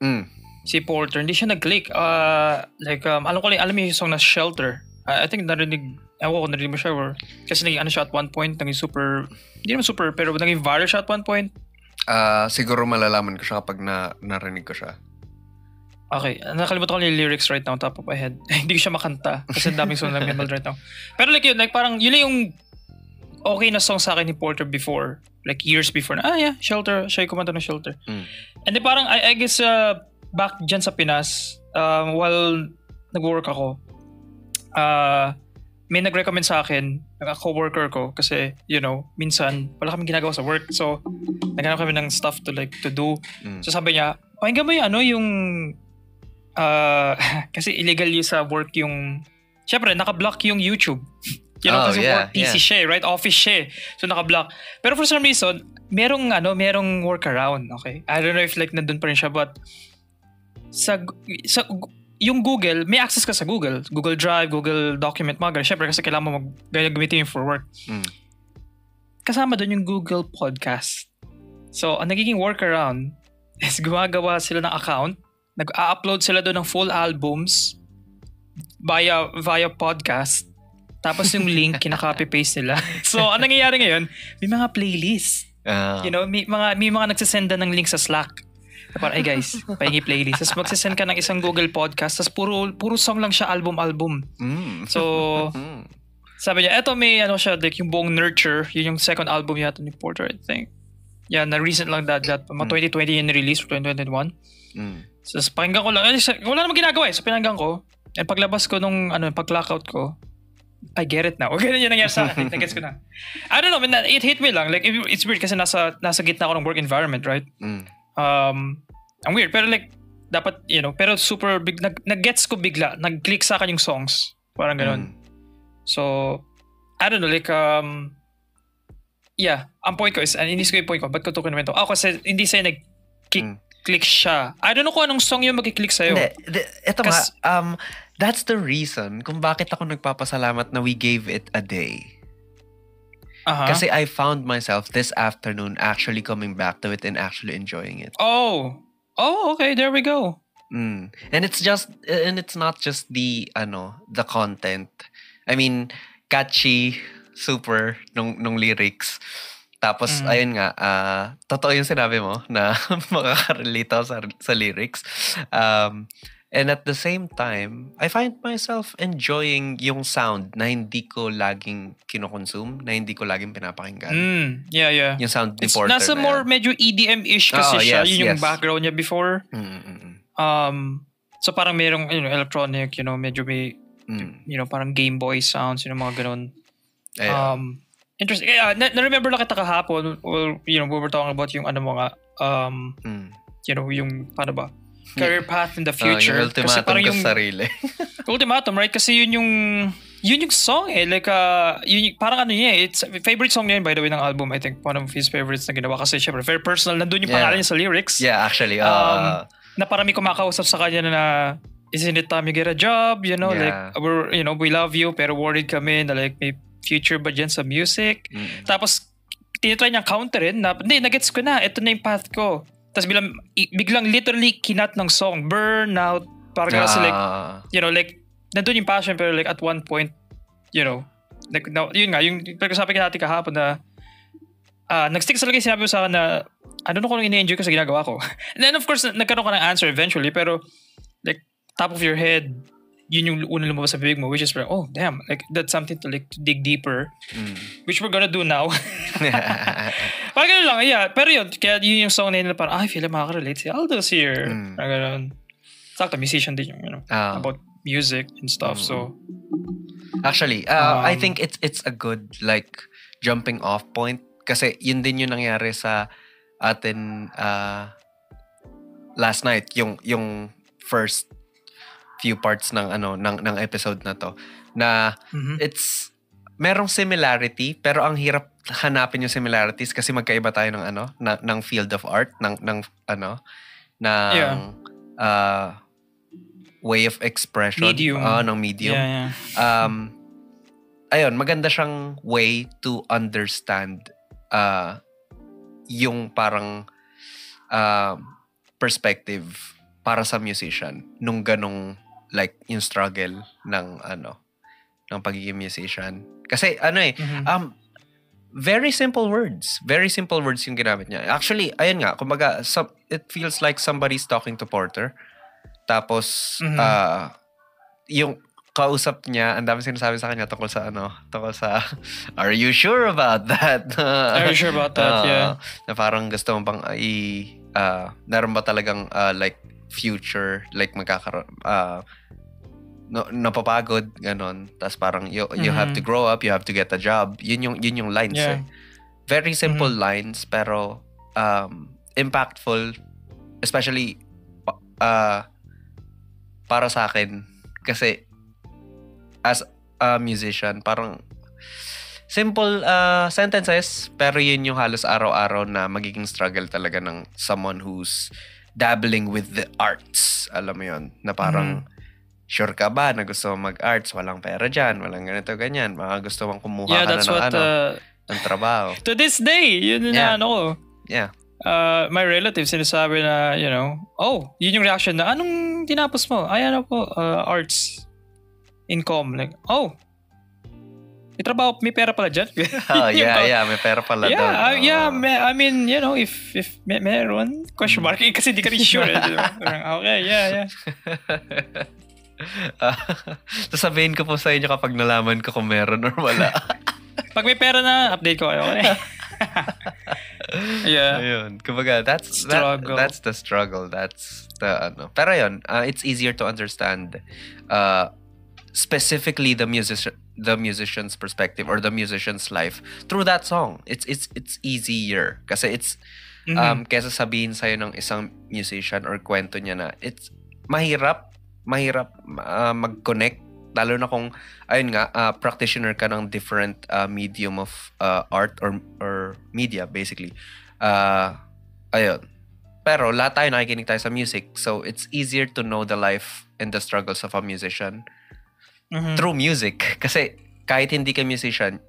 Si Porter, hindi siya nag-click. Alam mo yung song na Shelter. I think narinig mo siya or kasi naging siya at one point, naging super, hindi naman super, pero naging viral siya at one point. Siguro malalaman ko siya kapag narinig ko siya. Okay, nakalimutan ko yung lyrics right now top of my head. Hindi ko siya makanta kasi daming song lang right now. Pero like yun, like parang yun yung okay na song sa akin ni Porter before, like years before na, Shelter, siya yung kumanta ng Shelter. And then parang I guess back dyan sa Pinas, while nag-work ako, may nag-recommend sa akin ng co-worker ko kasi minsan wala kaming ginagawa sa work, so naghanap kami ng stuff to do. So sabi niya, pakinggan mo yung kasi illegal yung sa work yung syempre naka-block yung YouTube kasi work PC siya, right? Office siya, so naka-block. Pero for some reason merong workaround, okay? I don't know if like nandun pa rin siya, but sa yung Google, may access ka sa Google Drive, Google Document, mga ganun. Syempre kasi kailangan mo gamitin yun for work. Kasama doon yung Google Podcast. So, ang nagiging workaround is gumagawa sila ng account, nag-upload sila doon ng full albums via podcast. Tapos yung link, kinaka-copy-paste nila. So, ang nangyayari ngayon, may mga playlist. May mga nagsasenda ng link sa Slack. Parang, hey guys, pahingi playlist. Tapos magsasend ka ng isang Google Podcast, tapos puro song lang siya, album. So, sabi niya, eto may siya, like yung buong Nurture, yun yung second album yata ni Porter, I think. Yeah, na recent lang that 2020 yung release, 2021. So, pakinggan ko lang. Wala namang ginagawa So, pinanggan ko. And paglabas ko nung, pag-clockout ko, I get it now. Okay na yun nangyari sa akin. Nag-gets ko na. I don't know, man, it hit me lang. Like, it's weird kasi nasa gitna ako ng work environment, right? Ang weird. Pero like, dapat, pero super big, nag-gets ko bigla. Nag-click sa akin yung songs. Parang ganun. So, I don't know, like, yeah, ang point ko is, inis ko yung point ko, ba't ko ito kinuwento? Kasi hindi sa'yo nag-click siya. I don't know kung anong song yung mag-click sa'yo. Ito nga, that's the reason kung bakit ako nagpapasalamat na we gave it a day. Kasi I found myself this afternoon actually coming back to it and actually enjoying it. Oh, okay, there we go. And it's not just the content. I mean, catchy, super nung lyrics. Tapos ayun nga, totoo yung sinabi mo na makaka-relate ako sa lyrics. And at the same time, I find myself enjoying yung sound na hindi ko laging kinokonsume, na hindi ko laging pinapakinggan. Yeah. Yung sound ni Porter nasa more medyo EDM-ish kasi siya. Yun yung background niya before. So parang merong electronic, medyo may parang Game Boy sounds, mga ganun. Interesting. Na-remember lang kita kahapon, we were talking about yung mga yung paano ba? Career path in the future. Yung ultimatum kasi parang yung sarili. Ultimatum, right? Kasi yun yung song like parang it's favorite song niya by the way ng album. I think one of his favorites na ginawa kasi syempre very personal. Nandun yung pangalan niya sa lyrics. Yeah, actually. Na parang may kumakausap sa kanya na isn't it time you get a job? Like we love you pero worried kami na like may future ba dyan sa music? Tapos tinitry niya counterin na hindi, nagets ko na. Ito na yung path ko. Tapos biglang literally kinat ng song, Burnout, parang kasi like nandun yung passion pero like at one point, like, yun nga, yung pag-usapan natin kahapon na nag-stick talaga yung sinabi mo sa akin na I don't know kung ini-enjoy ko sa ginagawa ko. And then of course, nagkaroon ka ng answer eventually pero like top of your head, yun yung unang lumabas sa bibig mo, which is like, oh damn, like that's something to like to dig deeper, which we're gonna do now. Parang gano'n lang, yeah. Pero yun, kaya yun yung song na yun na parang, I feel like makaka-relate si Aldo's here. Parang gano'n. Sakto, musician din yung, about music and stuff, so. Actually, I think it's a good, like, jumping off point. Kasi yun din yung nangyari sa atin last night, yung first few parts ng episode na to, na it's merong similarity pero ang hirap hanapin yung similarities kasi magkaiba tayo ng field of art ng way of expression ng medium. Ayun, maganda siyang way to understand yung parang perspective para sa musician nung ganong like yung struggle ng pagiging musician. Kasi very simple words yung ginamit niya. Actually, ayun nga, kumbaga it feels like somebody's talking to Porter. Tapos yung kausap niya, ang dami sinasabi sa kanya tungkol sa are you sure about that? Are you sure about that? Yeah. Na parang gusto mo bang naroon ba talagang like future, like magkakaroon napapagod ganon, tas parang you have to grow up, you have to get a job, yun yung lines. Very simple lines pero impactful, especially para sa akin kasi as a musician, parang simple sentences, pero yun yung halos araw-araw na magiging struggle talaga ng someone who's dabbling with the arts. Alam mo yun, na parang sure ka ba na gusto mong mag-arts? Walang pera dyan, walang ganito, ganyan. Mga gusto mong kumuha ka na ng trabaho. To this day, yun na ko. Yeah. My relatives sinasabi na, yun yung reaction na, anong tinapos mo? Ay, arts. Income. Like, may trabaho, may pera pala dyan. May pera pala doon. I mean, if meron, question mark, kasi di ka rin sure. Okay, yeah. Sasabihin ko po sa inyo kapag nalaman ko kung meron or wala. Pag may pera na, update ko kayo. Okay? Yeah. Ayun. Kumbaga, that's the struggle. That's the, Pero yun, it's easier to understand specifically the musician's perspective or the musician's life through that song. It's easier kasi it's kaysa sabihin sa'yo ng isang musician or kwento niya na it's mahirap mag-connect, lalo na kung ayun nga practitioner ka ng different medium of art or media basically. Ayun. Pero lahat tayo nakikinig tayo sa music, so it's easier to know the life and the struggles of a musician through music. Kasi kahit hindi ka musician,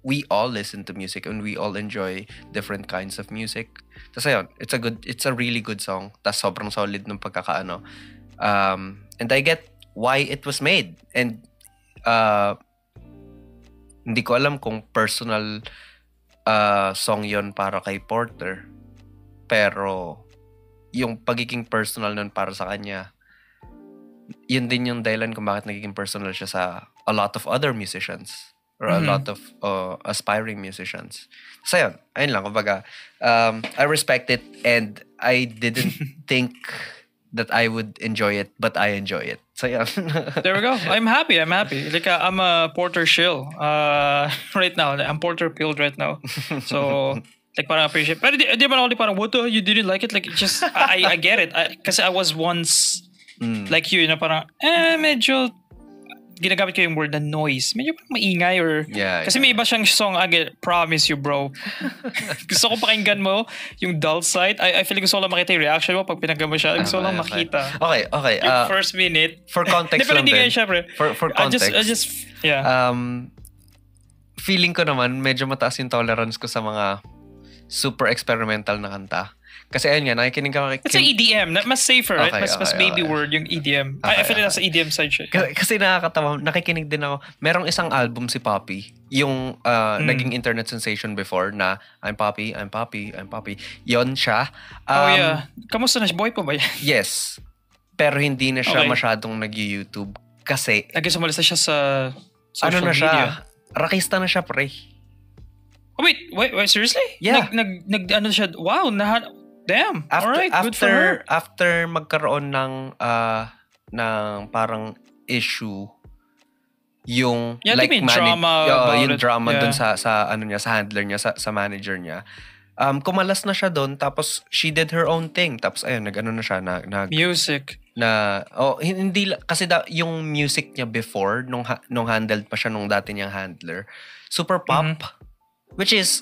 we all listen to music and we all enjoy different kinds of music. Tapos ayun, it's a really good song. Tapos sobrang solid ng pagkakaano. And I get why it was made. And hindi ko alam kung personal song yon para kay Porter. Pero yung pagiging personal nun para sa kanya, yun din yung dahilan kung bakit nagiging personal siya sa a lot of other musicians or a lot of aspiring musicians. So ayun lang, kumbaga, I respect it and I didn't think that I would enjoy it, but I enjoy it. So yeah. There we go. I'm happy. Like I'm a Porter shill right now. I'm Porter pilled right now. So like parang appreciate. Pero di ba ako parang what the, you didn't like it? Like just I get it. Kasi I was once like you na parang medyo ginagamit ko yung word na noise. Medyo parang maingay or kasi may iba siyang song, again, Promise You Bro. Gusto ko pakinggan mo yung dull side. I feel like gusto ko lang makita yung reaction mo pag pinaggan mo siya. Gusto ko lang makita. Okay. Yung first minute. For context lang din. For context. I just feeling ko naman medyo mataas yung tolerance ko sa mga super experimental na kanta. Kasi ayun nga, nakikinig ka. It's an EDM. Mas safer, right? Mas baby word yung EDM. I feel like nasa EDM side siya. Kasi nakakatawa, nakikinig din ako. Merong isang album si Poppy, yung naging internet sensation before na I'm Poppy. Yon siya. Kamusta na siya? Boy pa ba yan? Yes. Pero hindi na siya masyadong nag-YouTube. Kasi sumalis na siya sa social na media. Siya? Rakista na siya, pre. Oh, wait, seriously? Yeah. Ano siya? Wow, damn. Alright, good for her. After magkaroon ng parang issue yung like drama dun sa ano niya, sa handler niya, sa manager niya. Kumalas na siya doon, tapos she did her own thing. Tapos ayun, nag-ano na siya music. Hindi kasi yung music niya before nung handled pa siya nung dati niyang handler. Super pop. Which is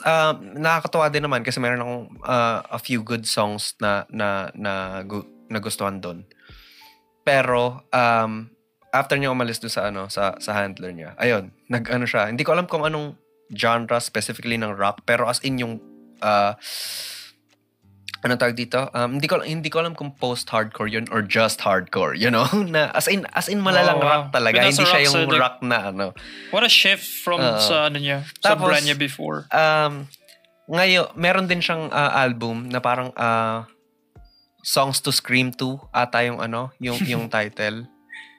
nakakatuwa din naman kasi meron akong a few good songs na nagustuhan doon. Pero after niya umalis doon sa handler niya, ayun, nag-ano siya. Hindi ko alam kung anong genre specifically ng rock, pero as in yung ano tawag dito? Hindi ko alam kung post-hardcore yun or just hardcore, you know? Na as in malalang rock talaga. Hindi siya yung rock na ano. What a shift from sa ano niya, sa brand niya before. Ngayon, meron din siyang album na parang Songs to Scream To ata yung yung title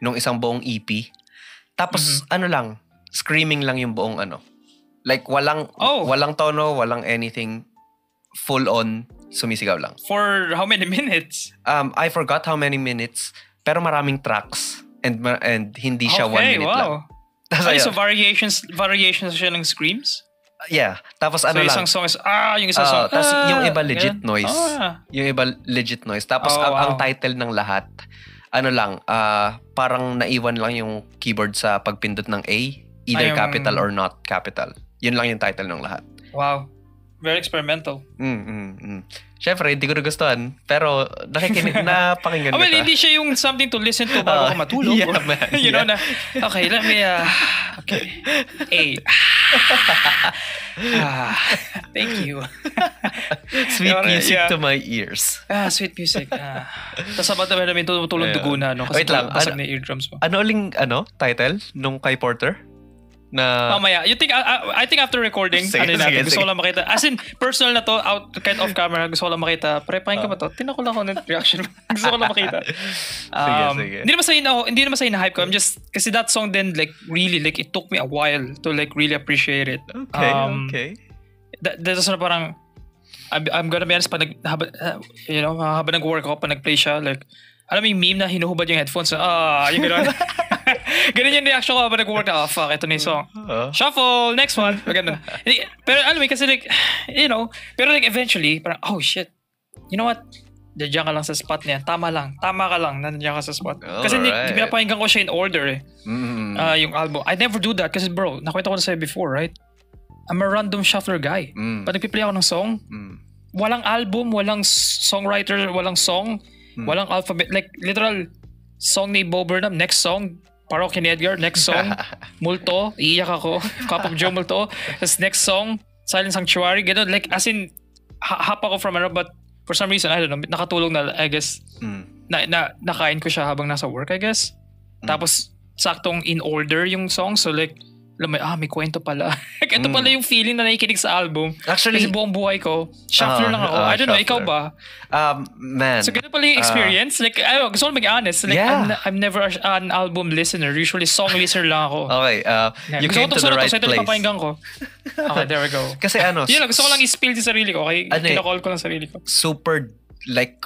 nung isang buong EP. Tapos screaming lang yung buong Like walang tono, walang anything, full on sumisigaw lang. For how many minutes? I forgot how many minutes, pero maraming tracks and hindi siya 1 minute lang. So variations siya ng screams? Yeah. Tapos lang. Isang song is yung isang song. Tapos yung iba legit noise. Yung iba legit noise. Tapos ang title ng lahat parang naiwan lang yung keyboard sa pagpindot ng A, either capital or not capital. Yun lang yung title ng lahat. Wow. Very experimental. Siyempre, hindi ko nagustuhan. Pero napakinggan ko well, siya. hindi siya yung something to listen to bago ka matulog. Yeah, man. You know na, okay, let me, okay. Thank you. Sweet music to my ears. Sweet music. Tapos sabat namin tumutulong dugo na, no? Kasi wait lang, basag na eardrums mo. Ano uling, title nung kay Porter? Na mamaya. You think I think after recording, sige. Gusto ko lang makita. As in, personal na to, kind off camera, gusto ko lang makita. Pakinggan ka ba to? Tinako lang ako ng reaction. Gusto ko lang makita. Sige. Hindi naman sa hype ko. I'm just, kasi that song then, like, really, like, it took me a while to, like, really appreciate it. Okay. That's na parang, I'm gonna be honest, habang nag-work ako, pag nag-play siya, like, alam mo yung meme na hinuhubad yung headphones, yung gano'n. Ganun yung reaction ko habang nag-work na, fuck, ito na yung song. Shuffle, next one. Ganun. Pero alam mo, kasi like, pero like eventually, parang, oh shit, you know what? Diyan ka lang sa spot niya. Tama ka lang, nandiyan ka sa spot. Kasi pinapahinggan ko siya in order eh. Yung album. I never do that kasi bro, nakwenta ko na sa'yo before, right? I'm a random shuffler guy. Pag nagpiplay ako ng song, walang album, walang songwriter, walang song, walang alphabet. Like, literal, song ni Bo Burnham, next song, Parokya ni Edgar, next song, Multo, iiyak ako, Cup of Joe Multo, tapos next song, Silent Sanctuary, gano'n, like, as in, hap ako from but for some reason, I don't know, nakatulong na, I guess, nakain ko siya habang nasa work, I guess. Tapos, saktong in order yung song, so like, may kwento pala. Ito pala yung feeling na nakikinig sa album. Actually, kasi buong buhay ko, shuffler lang ako. I don't know, ikaw ba? Man. So, ganun pala yung experience. Like, gusto ko mag-honest. Like, I'm never an album listener. Usually, song listener lang ako. Okay, you came to the right place. Ito yung papahinggan ko. Okay, there we go. Kasi yun lang, gusto ko lang i-spill yung sarili ko. Okay, kinakall ko lang sarili ko. Super, like,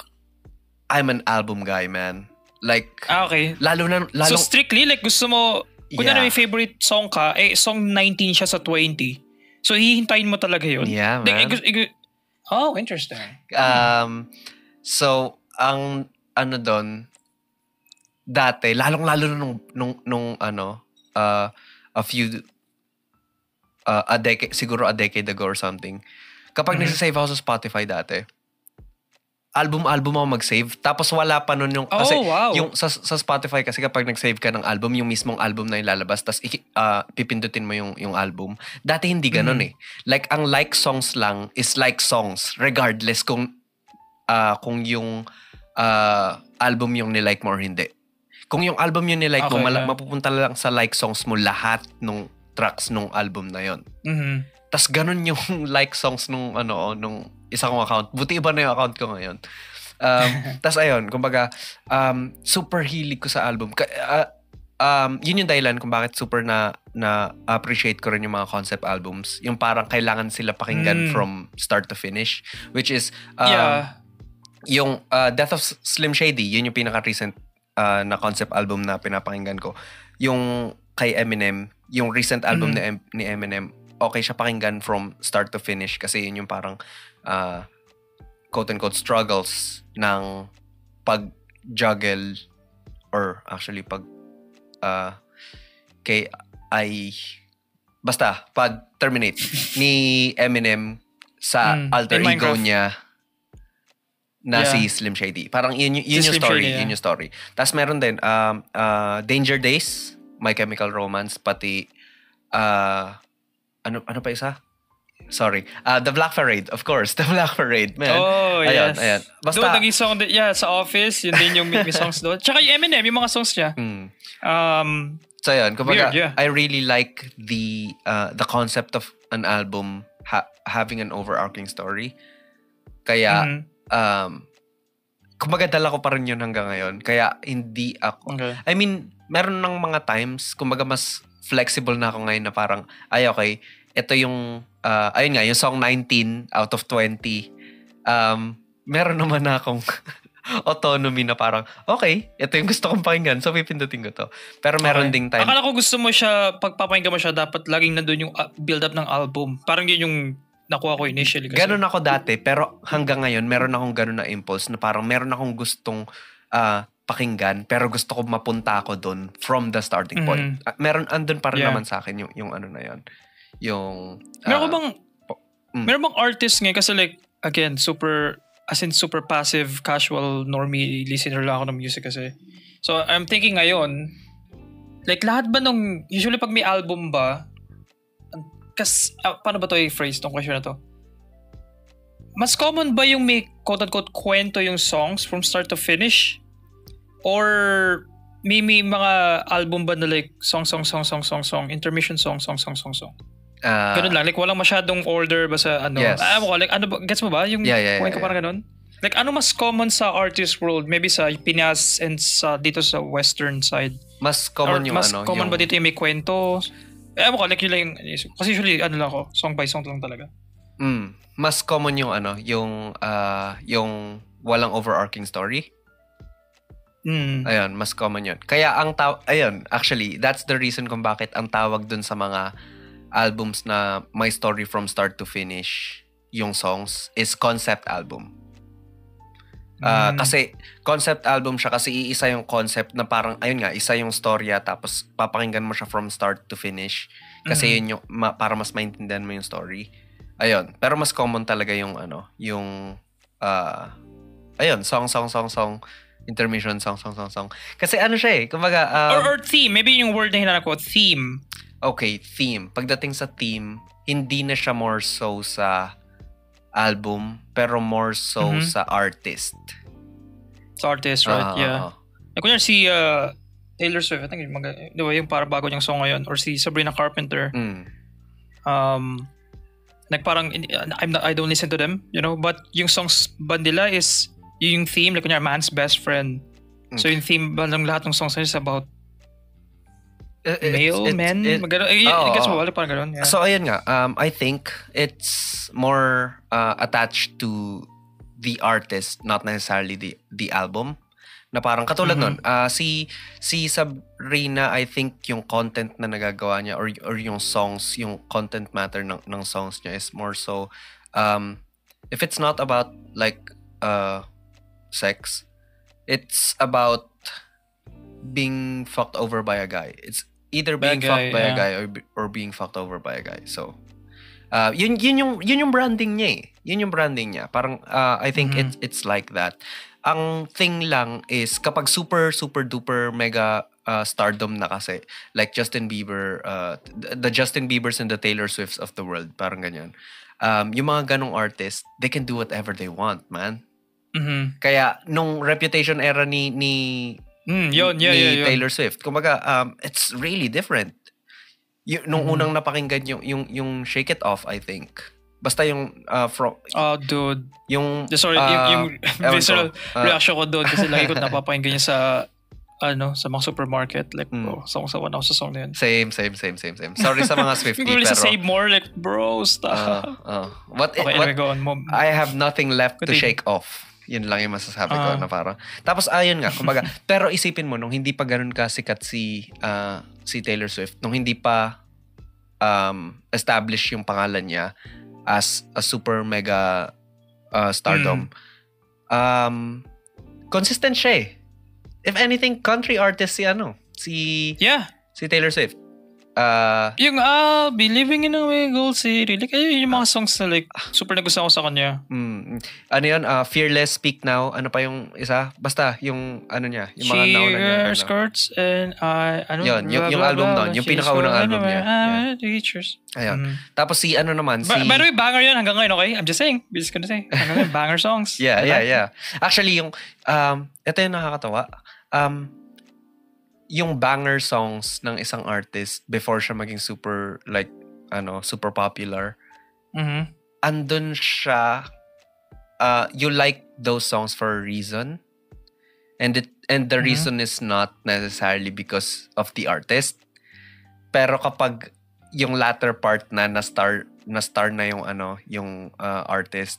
I'm an album guy, man. Like, okay. So, strictly, like, gusto mo, kung may favorite song ka, song 19 siya sa 20. So, hihintayin mo talaga yun. Yeah, man. Oh, interesting. So, ang doon, dati, lalong-lalo na nung a few, a decade, siguro a decade ago or something, kapag nagsasave ako sa Spotify dati, album ako mag-save. Tapos wala pa nun yung... Kasi yung sa Spotify kasi kapag nag-save ka ng album, yung mismong album na ilalabas, tapos pipindutin mo yung album. Dati hindi ganun eh. Like, ang like songs lang is like songs. Regardless kung yung album yung nilike mo or hindi. Kung yung album yung nilike mo, mapupunta lang sa like songs mo lahat nung tracks nung album na yon. Tas ganun yung like songs nung isa kong account. Buti iba na yung account ko ngayon. Tas ayun, kumbaga, super hilig ko sa album. Yun yung dahilan kung bakit super na appreciate ko rin yung mga concept albums. Yung parang kailangan sila pakinggan from start to finish. Which is, yung Death of Slim Shady, yun yung pinaka-recent na concept album na pinapakinggan ko. Yung kay Eminem, yung recent album ni Eminem, okay siya pakinggan from start to finish kasi yun yung parang quote-unquote struggles ng pag-juggle or actually pag-terminate ni Eminem sa alter ego niya na si Slim Shady. Parang yun yung story. Shady, yun yung story. Tapos meron din Danger Days, My Chemical Romance, pati ano pa isa? Sorry. The Black Parade, of course. The Black Parade, man. Oh, yes. Ayan. Basta, doon, naging song sa Office, yun din yung may songs doon. Tsaka yung Eminem, yung mga songs niya. So, ayan. Kumbaga, weird, yeah. I really like the concept of an album having an overarching story. Kaya, kumbaga, dala ko pa rin yun hanggang ngayon. Kaya, hindi ako... Okay. I mean, meron ng mga times, kumbaga, mas flexible na ako ngayon na parang, okay, ito yung, ayun nga, yung song 19 out of 20, meron naman na akong autonomy na parang, okay, ito yung gusto kong pakinggan, so pipindutin ko to. Pero meron ding time. Akala ko gusto mo siya, pagpapakinggan mo siya, dapat laging nandun yung build-up ng album. Parang yun yung nakuha ko initially. Kasi. Ganun ako dati, pero hanggang ngayon, meron akong ganun na impulse na parang meron akong gustong pakinggan, pero gusto ko mapunta ako doon from the starting point. Meron, andun pa rin naman sa akin yung ano na yun. yung Meron ka bang mm. meron bang artist ngayon kasi like again super passive casual normie listener lang ako ng music kasi. So I'm thinking ngayon like lahat ba nung usually pag may album ba paano ba to i-phrase tong question na to? Mas common ba yung may quote-unquote kwento yung songs from start to finish? Or may mga album ba na like song, intermission song. Ganun lang. Like walang masyadong order ba sa ano? Yes. Like ano ba? Gets mo ba? Yung point ko parang ganun? Like ano mas common sa artist world? Maybe sa Pinas and sa dito sa western side? Mas common yung mas ano? common ba dito yung may kwento? Like yun lang. Kasi usually ano lang ako, song by song lang talaga. Mas common yung ano, yung walang overarching story. Ayun, mas common yun. Kaya ayun, actually, that's the reason kung bakit ang tawag dun sa mga albums na may story from start to finish, yung songs, is concept album. Kasi concept album siya kasi iisa yung concept na parang, ayun nga, isa yung storya tapos papakinggan mo siya from start to finish. Kasi yun yung, para mas maintindihan mo yung story. Ayun. Pero mas common talaga yung ano, yung, ayun, song, intermission, song. Kasi ano siya eh, kumbaga... or theme. Maybe yung word na hinanap ko, theme. Okay, theme. Pagdating sa theme, hindi na siya more so sa album, pero more so sa artist. Sa artist, right? Yeah. Kunyari si Taylor Swift, I think diba, yung para bago niyang song ngayon, or si Sabrina Carpenter. Like parang, I don't listen to them, you know, but yung songs ba nila is yung theme, like kunyari, man's best friend. So yung theme ba ng lahat ng songs is about men? Gets mo ba? Parang ganun. Yeah. So ayun nga, I think it's more attached to the artist, not necessarily the album. Na parang katulad nun, si Sabrina, I think yung content na nagagawa niya or yung songs, yung content matter ng songs niya is more so, if it's not about like sex, it's about being fucked over by a guy. It's either being fucked by a guy or being fucked over by a guy. So, yun yung branding niya eh. Yun yung branding niya. Parang, I think it's like that. Ang thing lang is kapag super duper mega stardom na kasi, like Justin Bieber, the Justin Biebers and the Taylor Swifts of the world, parang ganyan. Yung mga ganong artists, they can do whatever they want, man. Kaya nung Reputation era ni Taylor Swift, kumbaga it's really different. Nung unang napakinggan yung Shake It Off, I think. Basta yung from dude. Yung yung visceral reaction ko doon kasi lagi ko napapakinggan niya sa mga supermarket, like bro, sawa na ako sa song na yun. Same. Sorry sa mga Swiftie, pero say more, like bro, stop. Anyway, go on. I have nothing left to shake off. Yun lang yung masasabi ko na parang. Tapos ayun nga, kumbaga, pero isipin mo nung hindi pa ganoon ka sikat si Taylor Swift, nung hindi pa establish yung pangalan niya as a super mega stardom. Consistent siya eh. If anything, country artist si Taylor Swift. Yung I'll be living in a gold city. Like, ayun yung mga songs na like super nagustuhan ko sa kanya. Ano yun? Fearless, Speak Now. Ano pa yung isa? Basta yung ano niya. Yung mga nauna niya. Skirts and yun, yung album doon. Yung pinakaunang album niya. Teachers. Ayun. Tapos si ano naman. By the way, banger yun hanggang ngayon, okay? I'm just saying. Just gonna say. Hanggang ngayon, banger songs. Yeah. Actually, yung ito yung nakakatawa. Yung banger songs ng isang artist before siya maging super super popular. Andun siya, you like those songs for a reason, and the reason is not necessarily because of the artist, pero kapag yung latter part na star na yung artist,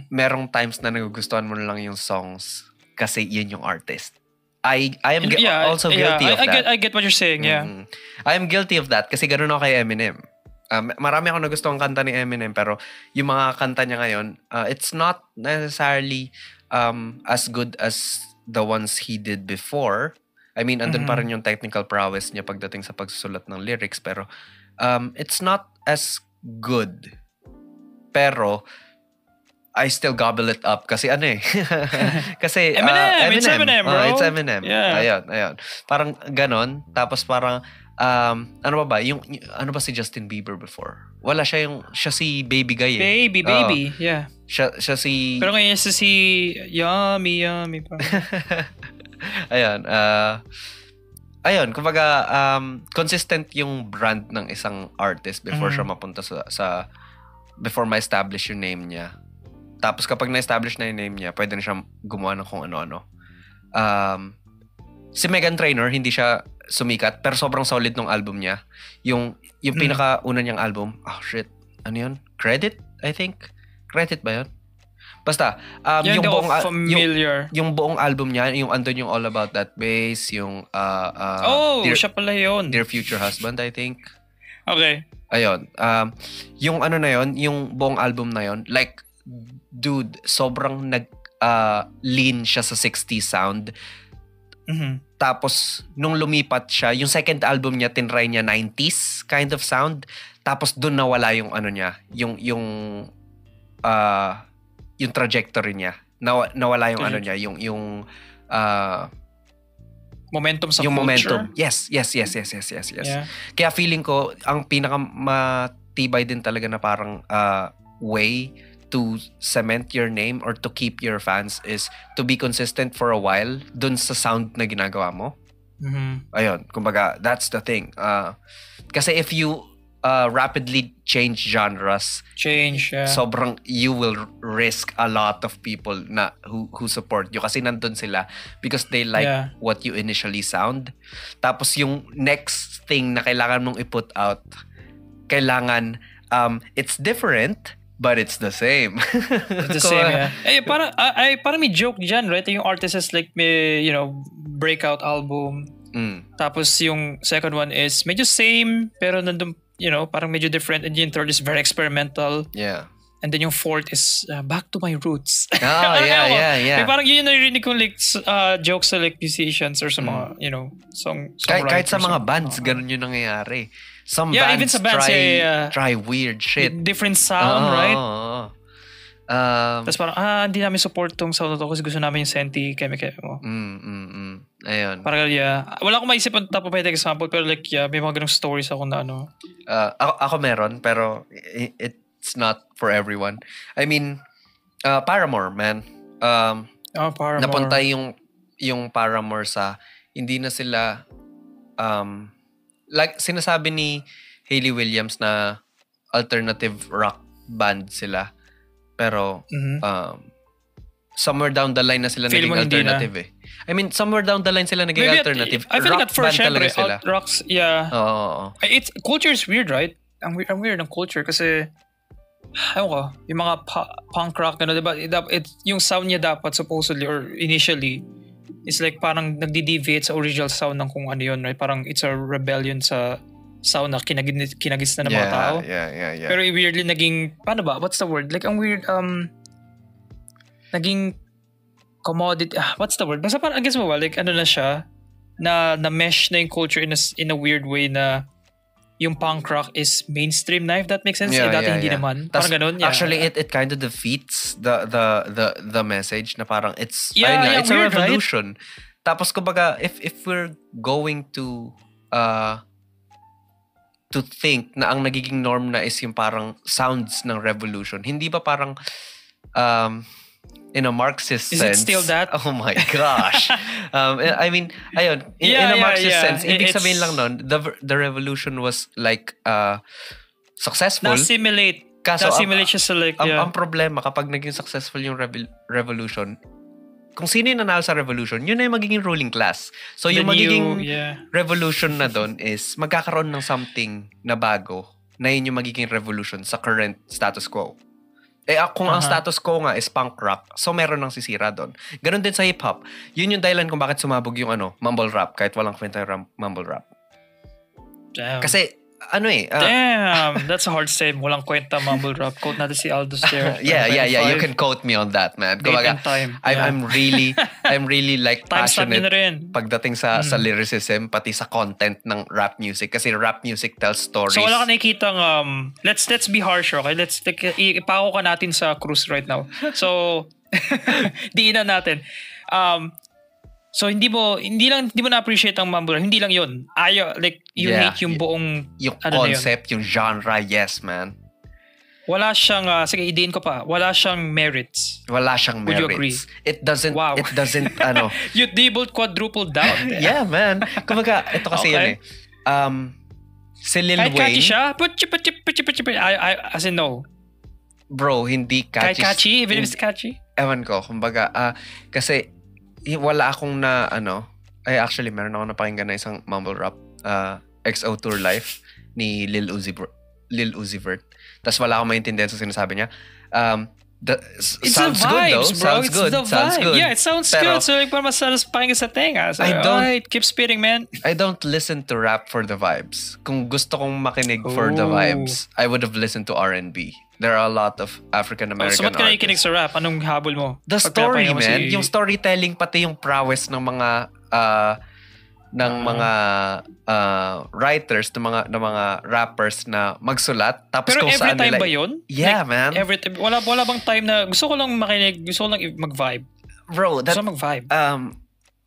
merong times na nagugustuhan mo na lang yung songs kasi yun yung artist. I am also guilty of that. I get what you're saying, yeah. I am guilty of that kasi ganoon ako kay Eminem. Marami akong nagustuhan kanta ni Eminem pero yung mga kanta niya ngayon, it's not necessarily as good as the ones he did before. I mean, andun pa rin yung technical prowess niya pagdating sa pagsusulat ng lyrics pero it's not as good. Pero I still gobble it up kasi ano eh. Kasi Eminem, it's Eminem, bro. It's Eminem. Yeah. Ayun. Parang ganon. Tapos parang ano ba? Yung ano ba si Justin Bieber before? Wala siya si Baby Guy eh. Baby. Yeah. Siya si Pero ngayon si Yummy pa. Ayun, kumbaga consistent yung brand ng isang artist before siya mapunta sa before ma-establish yung name niya. Tapos kapag na-establish na yung name niya, pwede na siya gumawa ng kung ano-ano. Si Meghan Trainor, hindi siya sumikat, pero sobrang solid ng album niya. Yung pinaka-una niyang album, ano yun? Credit, I think? Credit ba yun? Basta, yung buong familiar. Yung buong album niya, yung andun yung All About That Bass, yung siya pala yun. Dear Future Husband, I think. Okay. Ayun. Yung ano na yun, yung buong album na yun, like, dude, sobrang lean siya sa 60s sound. Tapos, nung lumipat siya, yung second album niya, tinry niya 90s kind of sound. Tapos, dun nawala yung ano niya, yung trajectory niya. Nawala yung ano niya, yung momentum sa yung culture. Momentum. Yes. Yeah. Kaya feeling ko, ang pinakamatibay din talaga na parang way to cement your name or to keep your fans is to be consistent for a while dun sa sound na ginagawa mo. Ayun, kumbaga, that's the thing. Kasi if you rapidly change genres, sobrang you will risk a lot of people na who support you kasi nandun sila because they like what you initially sound. Tapos yung next thing na kailangan mong i-put out, kailangan it's different but it's the same. It's the same, yeah. Parang may joke dyan, right? Yung artist is like, may, breakout album. Tapos yung second one is medyo same, pero nandun, parang medyo different. And yung third is very experimental. Yeah. And then yung fourth is back to my roots. Yeah. Parang yun yung naririnig kong like, jokes sa like musicians or sa mga, songwriters. Kahit sa mga bands, ganun yung nangyayari. Some bands, even sa bands try weird shit. Different sound, right? Tapos parang, hindi namin support tong sound na to kasi gusto namin yung Senti, Chemical. Ayun. Parang, wala akong maisip on top of my example, pero like, may mga ganong stories ako na ano. Ako meron, pero it's not for everyone. I mean, Paramore, man. Paramore. Napunta yung Paramore sa, hindi na sila, like sinasabi ni Hayley Williams na alternative rock band sila. Pero somewhere down the line na sila naging alternative eh. I mean, somewhere down the line sila naging alternative. I feel like at first, talaga sila. Rocks, yeah. Oo. Culture is weird, right? Ang weird ng culture kasi ewan ko, yung mga punk rock, diba? Yung sound niya dapat supposedly or initially is like parang nagdi-deviate sa original sound ng kung ano yun, right? Parang it's a rebellion sa sound na kinagis na ng mga tao. Yeah. Pero weirdly naging, paano ba? What's the word? Like, ang weird, naging commodity, what's the word? Basta parang, I guess mo ba, like, ano na siya, na mesh na yung culture in a weird way na yung punk rock is mainstream na, if that makes sense. Dati hindi naman. Parang ganun. Actually, it kind of defeats the message na parang it's it's weird, a revolution. Right? Tapos kumbaga, if we're going to think na ang nagiging norm na is yung parang sounds ng revolution, hindi ba parang in a Marxist sense. Is it still that? Oh my gosh. I mean, ayun, in a Marxist sense, ibig sabihin lang nun, the revolution was like successful. Na-assimilate siya sa like, ang problema kapag naging successful yung revolution, kung sino yung nanalo sa revolution, yun na yung magiging ruling class. So yung magiging revolution na doon is magkakaroon ng something na bago na yun yung magiging revolution sa current status quo. Kung ang status quo nga is punk rock, so meron nang sisira doon. Ganon din sa hip-hop. Yun yung dahilan kung bakit sumabog yung mumble rap kahit walang kwenta yung mumble rap. Damn. Kasi Damn, that's a hard say. Walang kwenta mumble rap. Quote natin si Aldous there. Yeah. You can quote me on that, man. Date and time. I'm really like Timestamp passionate nyo na rin. pagdating sa lyricism, pati sa content ng rap music. Kasi rap music tells stories. So wala ka nakikitang, let's be harsh, okay? Let's, ipako ka natin sa cruise right now. So, diinan natin. So hindi mo na-appreciate ang mumble rap. Hindi lang yun. Like, you hate yung buong... Yung concept, yung genre, yes, man. Wala siyang, sige, idiin ko pa. Wala siyang merits. Wala siyang merits. Would you agree? It doesn't, You doubled, quadrupled down. Yeah, man. Kumbaga, ito kasi yun eh. Si Lil Wayne... Kahit catchy siya, as in no. Bro, hindi catchy. Kahit catchy, even if it's catchy? Ewan ko, kumbaga, kasi wala akong actually, meron ako napakinggan na isang mumble rap, XO Tour Life ni Lil Uzi Vert. Tapos wala akong maintindihan sa sinasabi niya. It's sounds the vibes, good though. bro. Sounds good. Sounds good. Yeah, it sounds Pero, good. So like, parang mas satisfying sa tenga. So, keep spitting, man. I don't listen to rap for the vibes. Kung gusto kong makinig for the vibes, I would have listened to R&B. There are a lot of African-American so ba't ka artists. nakikinig sa rap? Anong habol mo? The story, man. Yung storytelling, pati yung prowess ng mga writers, ng mga rappers na magsulat. Tapos pero kung every saan time nila, ba yun? Yeah, like, man. Every time. Wala bang time na gusto ko lang makinig, gusto ko lang mag-vibe? Bro, gusto ko mag-vibe.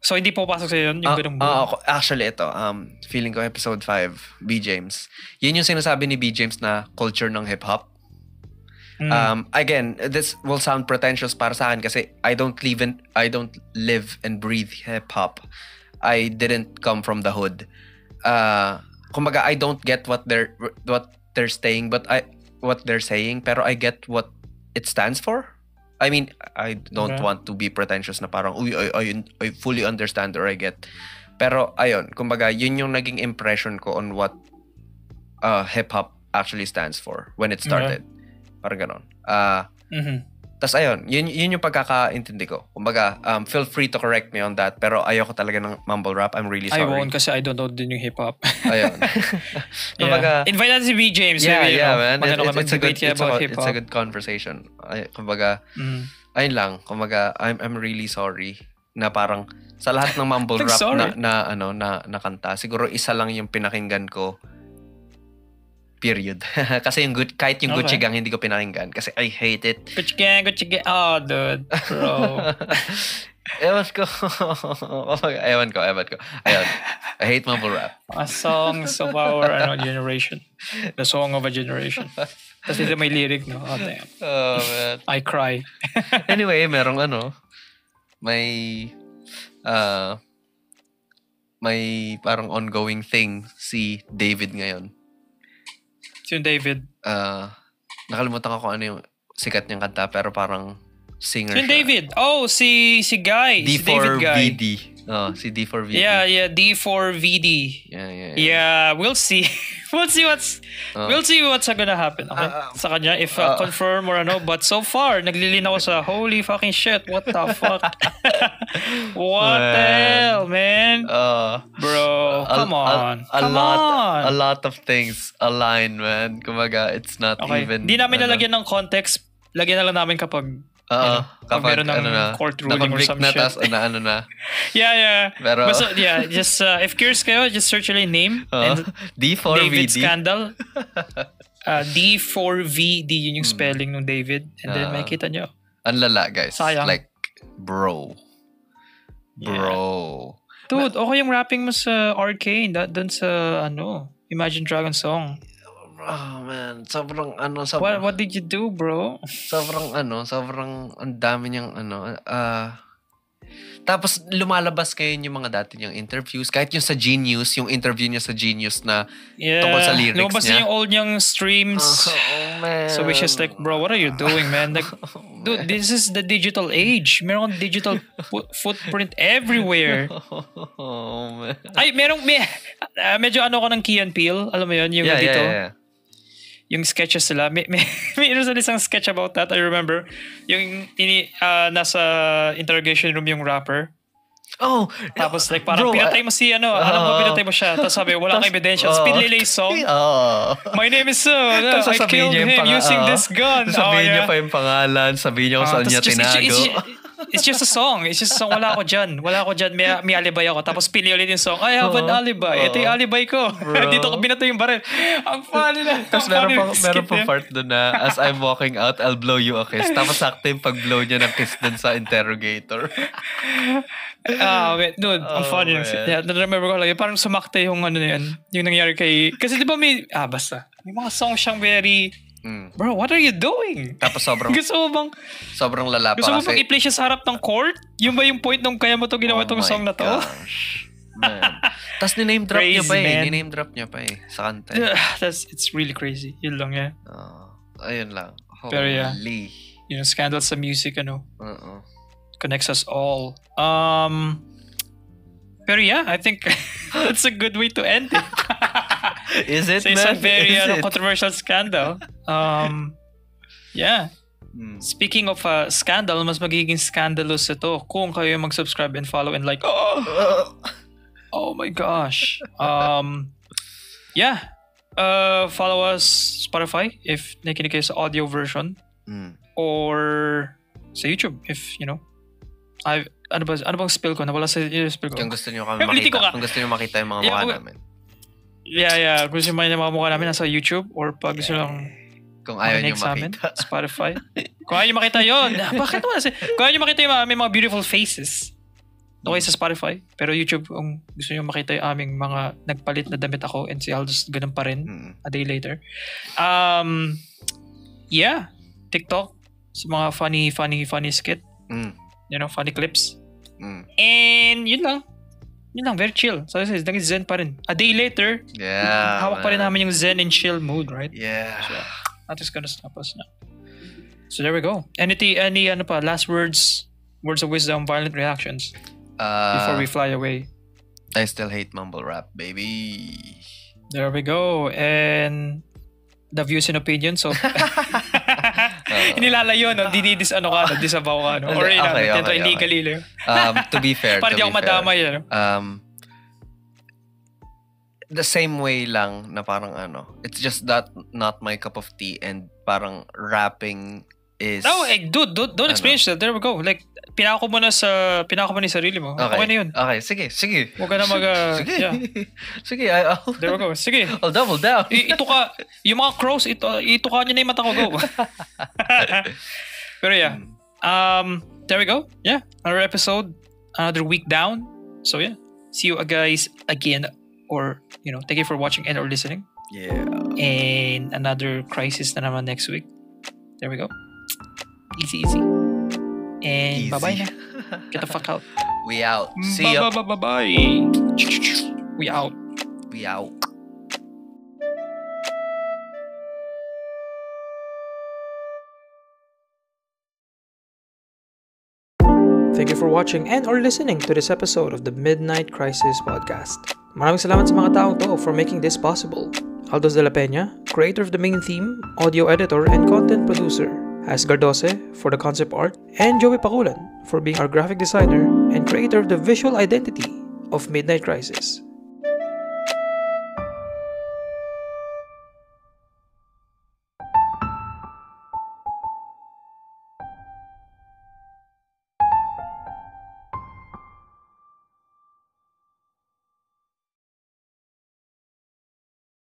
So hindi po pasok sa yun yung ganung actually, ito. Feeling ko episode 5, B. James. Yun yung sinasabi ni B. James na culture ng hip-hop. Again, this will sound pretentious para sa akin kasi I don't live and breathe hip hop. I didn't come from the hood. Kumbaga, I don't get what they're saying, pero I get what it stands for. I mean, I don't want to be pretentious na parang I fully understand or I get. Pero ayun, kumbaga, yun yung naging impression ko on what hip hop actually stands for when it started. Parang ganon. Tas ayun, yun yung pagkakaintindi ko. Kumbaga, feel free to correct me on that. Pero ayoko talaga ng mumble rap. I'm really sorry. I won't kasi I don't know din yung hip-hop. Ayun. Kumbaga, invite natin si B. James. Yeah, man. It's a good conversation. Kumbaga, ayun lang. Kumbaga, I'm really sorry na parang sa lahat ng mumble rap na kanta, siguro isa lang yung pinakinggan ko. Period. Kasi kahit yung Gucci Gang hindi ko pinakinggan kasi I hate it. Gucci Gang. Oh, dude. Bro. Ewan ko. Ayun. I hate mumble rap. A song of our generation. The song of a generation. Tapos dito may lyric, no? Oh, damn. Oh, man. I cry. Anyway, merong may parang ongoing thing si David ngayon. Yung David. Nakalimutan ko kung ano yung sikat niyang kanta pero parang singer yung David. Oh, si Guy. D4VD. Si D4VD. Yeah, D4VD. Yeah, we'll see. We'll see what's gonna happen. Okay? Sa kanya if confirm or but so far naglilin ako sa holy fucking shit. What the fuck? What the hell, man? Bro, come on. A lot of things align, man. Kumaga, it's not even. Di namin lalagyan ng context. Lagyan na lang namin kapag meron ng court ruling or some shit. Na. Yeah. Pero, basta, just if curious kayo, just search your name and D4VD. David Scandal. D4VD yun yung spelling ng David and then makikita nyo. Ang lala, guys. Sayang. Like, bro. Dude, okay yung rapping mo sa Arcane dun sa Imagine Dragon song. Oh man, sobrang What did you do, bro? Sobrang ang dami niyang tapos lumalabas kayo yung mga dati niyang interviews, kahit yung sa Genius, yung interview niya sa Genius na tungkol sa lyrics lumabas niya. Lumabas yung old niyang streams. Man. So we just like, bro, what are you doing, man? Like, dude, this is the digital age. Meron digital footprint everywhere. Man. Ay, medyo ko ng Key and Peele. Alam mo yun, yung dito. Yeah. Yung sketches nila. May isang sketch about that, I remember. Yung nasa interrogation room yung rapper. Oh, Tapos like parang bro, pinatay mo si alam mo pinatay mo siya. Tapos sabi, wala kang ebidensya. Tapos pinilay yung song. My name is Tapos I sasabihin killed niya yung him using this gun. Sabihin niya pa yung pangalan, sabihin niya kung saan niya tinago. It's just a song. It's just a song. Wala ako dyan. May alibay ako. Tapos pili ulit yung song. I have an alibi. Ito yung alibi ko. Dito ko binato yung baril. Ang funny na. Tapos meron pa part doon na as I'm walking out, I'll blow you a kiss. Tapos sakto yung pag-blow niya ng kiss doon sa interrogator. Wait, dude, ang funny. Yeah, remember ko lang. Parang sumakte yung ano na yan. Yung nangyari kay... Kasi di ba basta. May mga songs siyang very... Bro, what are you doing? Tapos gusto mo bang lala pa gusto mo kasi. bang i-play siya sa harap ng court? Yung ba yung point nung kaya mo to ginawa tong song na to? Gosh, man. Tapos ni-name drop niya pa Ni-name drop niya pa sa kanta. It's really crazy. Yun lang Ayun lang. Pero yeah. Holy. You know, scandals sa music, connects us all. Pero yeah, I think that's a good way to end it. Is it, so it's man? a very controversial scandal. Yeah. Speaking of scandal, mas magiging scandalous ito kung kayo mag-subscribe and follow and like. Oh my gosh. Yeah. Follow us Spotify if nakikinig kayo sa audio version. Or sa YouTube if, you know, ano bang spill ko? Nawala sa spill ko. Kung gusto niyo kami makita. Kung gusto niyo makita yung mga mukha namin. Yeah. Gusto niyo makita yung mga mukha namin nasa YouTube or pag gusto lang kung ayaw niyo makita. Spotify. Kung ayaw niyo makita yun. Bakit naman? Kung ayaw niyo makita yung may mga beautiful faces. Okay sa Spotify. Pero YouTube, kung gusto niyo makita yung aming mga nagpalit na damit ako and si Aldous ganun pa rin a day later. Yeah. TikTok. Sa mga funny skit. You know, funny clips. And yun lang. Very chill. So this is naging zen pa rin. A day later, hawak pa rin namin yung zen and chill mood, right? Yeah. So, that is gonna stop us now. So there we go. Any last words of wisdom, violent reactions before we fly away? I still hate mumble rap, baby. There we go. And the views and opinions of inilalayo, no? Disabaw ka, no? Or illegally. To be fair, para di ako madamay, the same way lang na parang it's just that not my cup of tea and parang rapping is... No, dude, don't experience that. There we go. Like, pinako mo na yung sarili mo. Okay na yun. Okay, sige. Huwag ka na sige. Yeah. Sige, there we go. Sige. I'll double down. Ito ka, yung mga crows, ito ka nyo na yung mata ko. Go. Pero yeah. There we go. Yeah. Another episode. Another week down. So yeah. See you guys again. Or, you know, thank you for watching and or listening. Yeah. And another crisis na naman next week. There we go. Easy. And Easy. bye-bye na. Get the fuck out. We out. See ya. Bye. We out. Thank you for watching and or listening to this episode of the Midnight Crisis Podcast. Maraming salamat sa mga taong to for making this possible. Aldous de la Peña, creator of the main theme, audio editor, and content producer. Has Gardose for the concept art, and Joey Paculan for being our graphic designer and creator of the visual identity of Midnight Crisis.